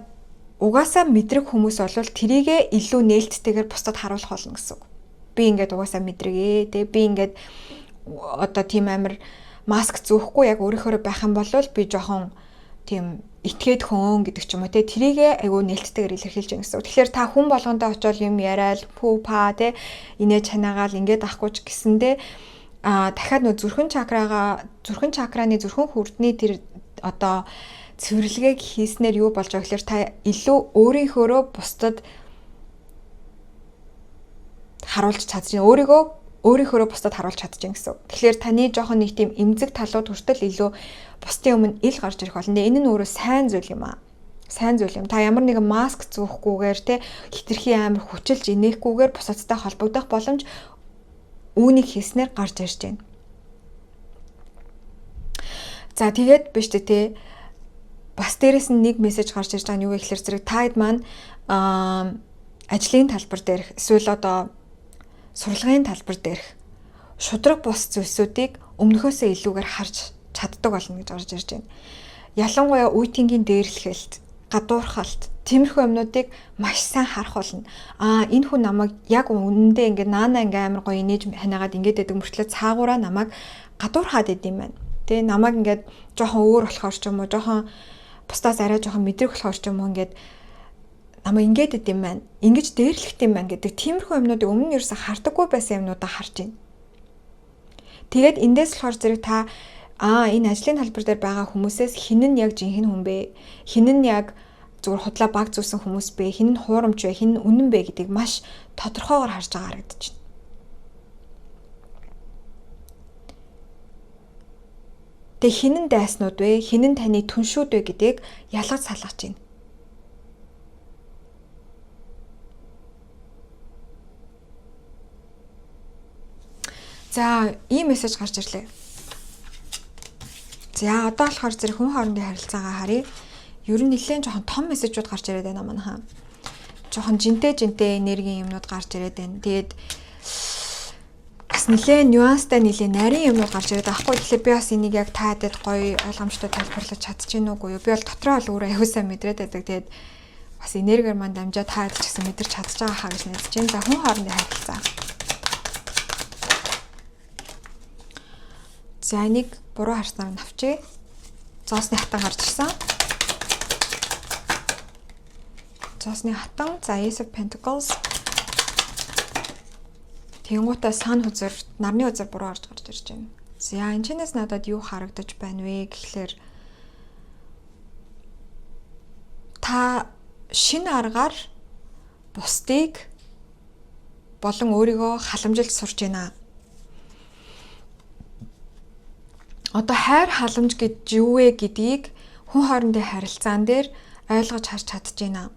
угаасаа мэдрэг хүмүүс болвол тэрийгэ илүү нээлттэйгээр бусдад харуулах болно гэсэн үг. Би ингээд угаасаа мэдрэгээ те би ингээд одоо тийм амар маск зөөхгүй яг өөрийнхөө байх юм бол би жоохон тийм итгээд хөөн гэдэг ч юм уу те тэрийгэ айгүй нээлттэйгээр илэрхийлж байгаа гэсэн. Тэгэхээр та хүн болгондоо очиод юм яриад пүү па те инээ чанаагаал ингээд ахгүй ч гэсэндээ дахиад нөө зүрхэн чакраны зүрхэн хүрдний тэр одоо цэвэрлэгийг хийснээр юу болж байгаа гэхээр та илүү өөрийнхөөрөө бусдад харуулж чадчих. Өөрийнхөөрөө бусдад харуулж чадчих гэсэн. Тэгэхээр таны жоохон нэг тийм эмзэг талууд хүртэл илүү бусдын өмнө ил гарч ирэх болно. Энэ нь өөрөө сайн зүйл юм аа. Сайн зүйл юм. Та ямар нэгэн маск зүүхгүйгээр те хитрхи амар хүчилж инээхгүйгээр бусадтай холбогдох боломж үүнийг хийснээр гарч ирж байна. За тэгээд биш те бас дээрэс нь нэг мессеж гарч ирж байгаа нь юу вэ гэхээр зэрэг та хэд маань ажлын талбар дээрх эсвэл одоо сурлагын талбар дээрх шудраг бус зүйлсүүдийг өмнөхөөсөө илүүгээр харж чаддаг болно гэж гарч ирж байна. Ялангуяа үеийнгийн дээрлэхэлт, гадуурхалт, тиймэрхүү юмнуудыг маш сайн харах болно. Энэ хүн намайг яг үнэндээ ингээд наана ингээ амар гоё инээж ханаагаад ингээд байдаг мөртлөө цаагаараа намайг гадуурхаад идэм байна. Тэ намайг ингээд жоохон өөр болохоор ч юм уу, жоохон бусдаас арай жоохон мэдрэг болохоор ч юм уу ингээд намайг ингээд идэм байна. Ингэж дээрлэхт юм байна гэдэг тиймэрхүү юмнуудыг өмнө нь ерөөсө хардаггүй байсан юмнуудаа харж байна. Тэгээд эндээс болохоор зэрэг та энэ ажлын талбар дээр байгаа хүмүүсээс хин нь яг жинхэнэ хүн бэ? Хин нь яг зүгээр худлаа баг зүүсэн хүмүүс бэ? Хин нь хуурамч вэ? Хин нь үнэн бэ гэдгийг маш тодорхойгоор харж байгаа харагдаж байна. Тэг хин нь дайснууд вэ? Хин нь таны түншүүд вэ гэдгийг ялгаж салгаж байна. За, ийм мессеж гарч ирлээ. За, одоо болохоор зэрэг хүн хоорондын харилцаагаа харъя. Ер нь нэлээд жоохон том мессежүүд гарч ирээд байна манайхаа. Жоохон жинтэй энергийн юмнууд гарч ирээд байна. Тэгээд бас нэлээд нюанстай нэлээд нарийн юмнууд гарч ирээд байгаа хгүй. Тэгэхээр би бас энийг яг таадад гоё ойлгомжтой тайлбарлаж чадчихэв нүггүй юу? Би бол дотроо бол өөрөө аягүй сайн мэдрээд байдаг. Тэгээд бас энергиэр манд амжаа таадаж гэсэн мэдэрч чадчих байгаа хаа гэж найдаж байна. За, хүн хоорондын харилцаа. За, энийг буруу харснаар нь авчээ. Зоосны хатан гарч ирсэн. Зоосны хатан, за Ace of Pentacles. Тэнгуутаа сан хүзэр, нарны хүзэр буруу гарч ирж байна. За, энэ чинээс надад юу харагдаж байна вэ гэхлээр та шинэ аргаар бусдыг болон өөрийгөө халамжилж сурч байна. Одоо хайр халамж гэж юу вэ гэдгийг хүн хоорондын харилцаан дээр ойлгож харж чадж байна.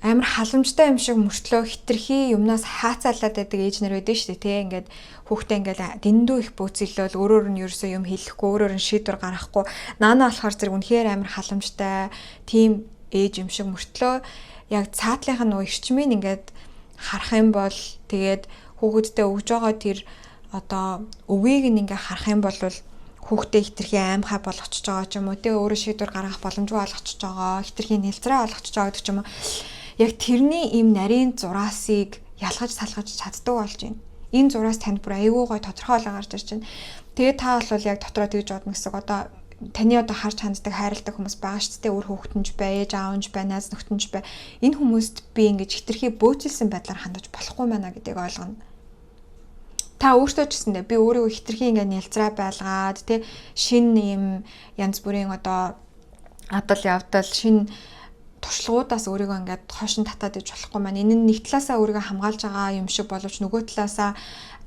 Амар халамжтай юм шиг мөртлөө хитрхи юмнаас хаацаалаад байдаг ээж нар байдаг шүү дээ тий. Ингээд хүүхдээ ингээд дэндүү их бөөцөлөөл өөрөөр нь ерөөсөө юм хэлэхгүй, өөрөөр нь шийдвэр гаргахгүй. Наана болохоор зэрэг үнэхээр амар халамжтай тийм ээж юм шиг мөртлөө яг цаатлынх нь эрчмийг ингээд харах юм бол тэгээд хүүхэдтэй өгж байгаа тэр одоо өвийг ингээ харах юм бол хүүхдээ хитрхи аимхай болгочихж байгаа ч юм уу те өөрөө шийдвэр гаргах боломжгүй болгочихж байгаа хитрхи нэлцрээ болгочихж байгаа гэдэг ч юм уу яг тэрний ийм нарийн зураасыг ялгаж салгаж чаддаг болж байна. Энэ зураас танд бүр аюу гой тодорхойлоо гарч ирж байна. Тэгээд та бол яг дотроо тэгж бодно гэсэн. Одоо таны одоо харж ханддаг, хайрладаг хүмүүс байгаа шүү дээ. Өөр хүүхдэнж бай, ээж аавч бай, найз нөхдөж бай. Энэ хүмүүст би ингэж хитрхи бөөцөлсөн байдлаар хандаж болохгүй байна гэдгийг ойлгоно. Та өөртөө ч гэсэндээ би өөрийгөө хитрхи ингэ нялзраа байлгаад тий шин юм янз бүрийн одоо адал явдал шин туршлагуудаас өөрийгөө ингээд хойш нь татаад иж болохгүй маань. Энэ нь нэг талаасаа өөрийгөө хамгаалж байгаа юм шиг боловч нөгөө талаасаа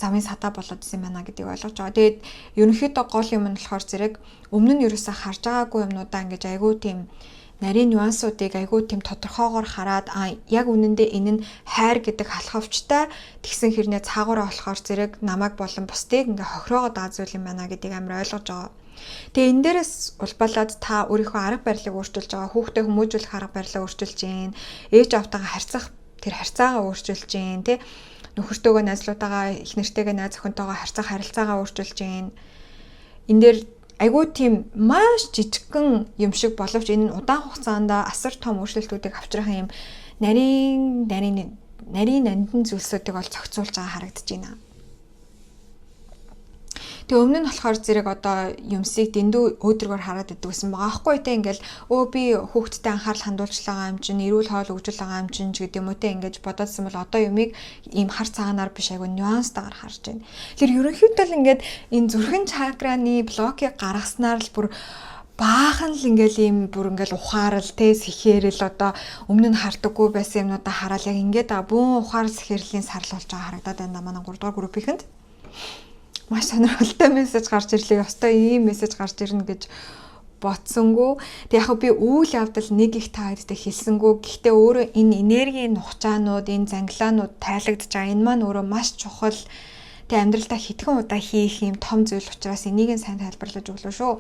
замын садаа болоод исэн байна гэдгийг ойлгож байгаа. Тэгээд ерөнхийдөө гол юм нь болохоор зэрэг өмнө нь ерөөсөө харж байгаагүй юмнуудаа ингээд айгүй тийм нарийн нюансуудыг айгүй тийм тодорхойгоор хараад яг үнэндээ энэ нь хайр гэдэг халахвчтай тэгсэн хэрнээ цаагаараа болохоор зэрэг намайг болон бусдыг ингээ хохироогоод байгаа зүйл юм байна гэдгийг амар ойлгож байгаа. Тэгээ энэ дээрээс улбалаад та өөрийнхөө арга барилыг өөрчилж байгаа, хүүхдээ хүмүүжүүлэх арга барилаа өөрчилж гин, ээж автайгаа харьцах тэр харьцаагаа өөрчилж гин, тэ нөхөртөөгөө найзлуудаагаа их нэртэйгээ найз охинтойгоо харьцах харилцаагаа өөрчилж гин. Энэ дээр айгүй тийм маш жижигхэн юм шиг боловч энэ нь удаан хугацаанд асар том өөрчлөлтүүдийг авчрах юм нарийн нандин зүйлсүүдийг бол зохицуулж байгаа харагдаж байна. Тэгээ өмнө нь болохоор зэрэг одоо юмсыг дэндүү өөдрөгөр хараад идэв гэсэн байгаа аахгүй те ингээл би хүүхдтэй анхаарал хандуулж байгаа юм чинь эрүүл хоол өгж байгаа юм чинь гэдэг юм уу те ингэж бодоодсэн бол одоо юмыг ийм хар цагаанаар биш айгүй нюанстайгаар харж байна. Тэгэхээр ерөнхийдөө л ингээд энэ зүрхэн чакраны блокийг гаргаснаар л бүр баахан л ингээл ийм бүр ингээл ухаарал те сэхэрэл одоо өмнө нь хардаггүй байсан юмнуудаа хараад яг ингээд бүүн ухаарал сэхэрлийн сарлуулж байгаа харагдаад байна манай 3 дугаар группийнхэнд. Маш сонирхолтой мессеж гарч ирлээ. Ёстой ийм мессеж гарч ирнэ гэж бодсонгүй. Тэг яг би үйл явдал нэг их та хэдтэй хэлсэнгүй. Гэхдээ өөрөө энэ энергийн нухчаанууд, энэ зангилаанууд тайлагдж байгаа. Энэ маань өөрөө маш чухал. Тэг амьдралдаа хэдхэн удаа хийх юм том зүйл учраас энийг нь сайн тайлбарлаж өглөө шүү.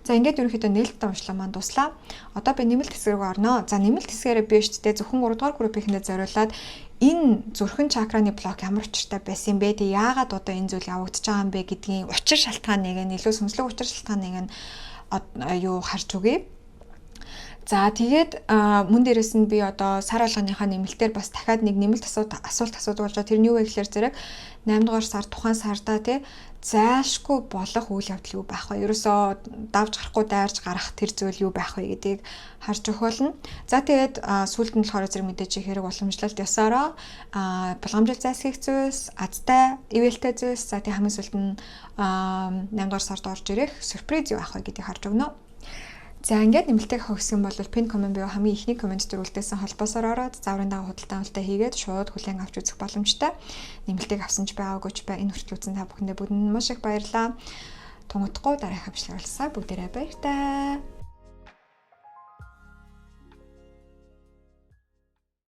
За ингээд ерөнхийдөө нээлттэй уншлаа маань дуслаа. Одоо би нэмэлт хэсэг рүү орноо. За нэмэлт хэсгээрээ би ч гэдэг зөвхөн 3 дугаар группийнхэндээ зориулаад энэ зүрхэн чакраны блок ямар учиртай байсан юм бэ? Тэг яагаад одоо энэ зүйл явагдаж байгаа юм бэ гэдгийн учир шалтгааныг илүү сүнслэг учир шалтгааныг харж өгье. За тэгээд мөн дээрэс нь би одоо сар болгоныхаа нэмэлтээр бас дахиад нэг нэмэлт асуулт асуудаг болж байгаа. Тэр нь юу вэ гэхээр зэрэг 8 дугаар сар тухайн сарда тий зайлшгүй болох үйл явдал юу байх вэ? Ерөөсөө давж гарахгүй дайрж гарах тэр зүйл юу байх вэ гэдгийг харж өгөх болно. За тэгээд сүүлд нь болохоор зэрэг мэдээж хэрэг уламжлалт ёсороо булгамжил зайлсхийх зүйлс, азтай, ивэлтэй зүйлс, за тэгээд хамгийн сүүлд нь 8 дугаар сард орж ирэх сюрприз юу байх вэ гэдгийг харж өгнө. За ингээд нэмэлтийг авах гэсэн бол пин комент бие хамгийн ихний комент дээр үлдээсэн холбоосоор ороод зааврын дагуу худалдан авалтаа хийгээд шууд хүлээн авч үзэх боломжтой. Нэмэлтийг авсан ч байгаагүй ч бай энэ хүртэл үзсэн та бүхэндээ бүгдэнд маш их баярлалаа. Тунгадахгүй дараах хавчлаг болсаа бүгдээрээ баяртай.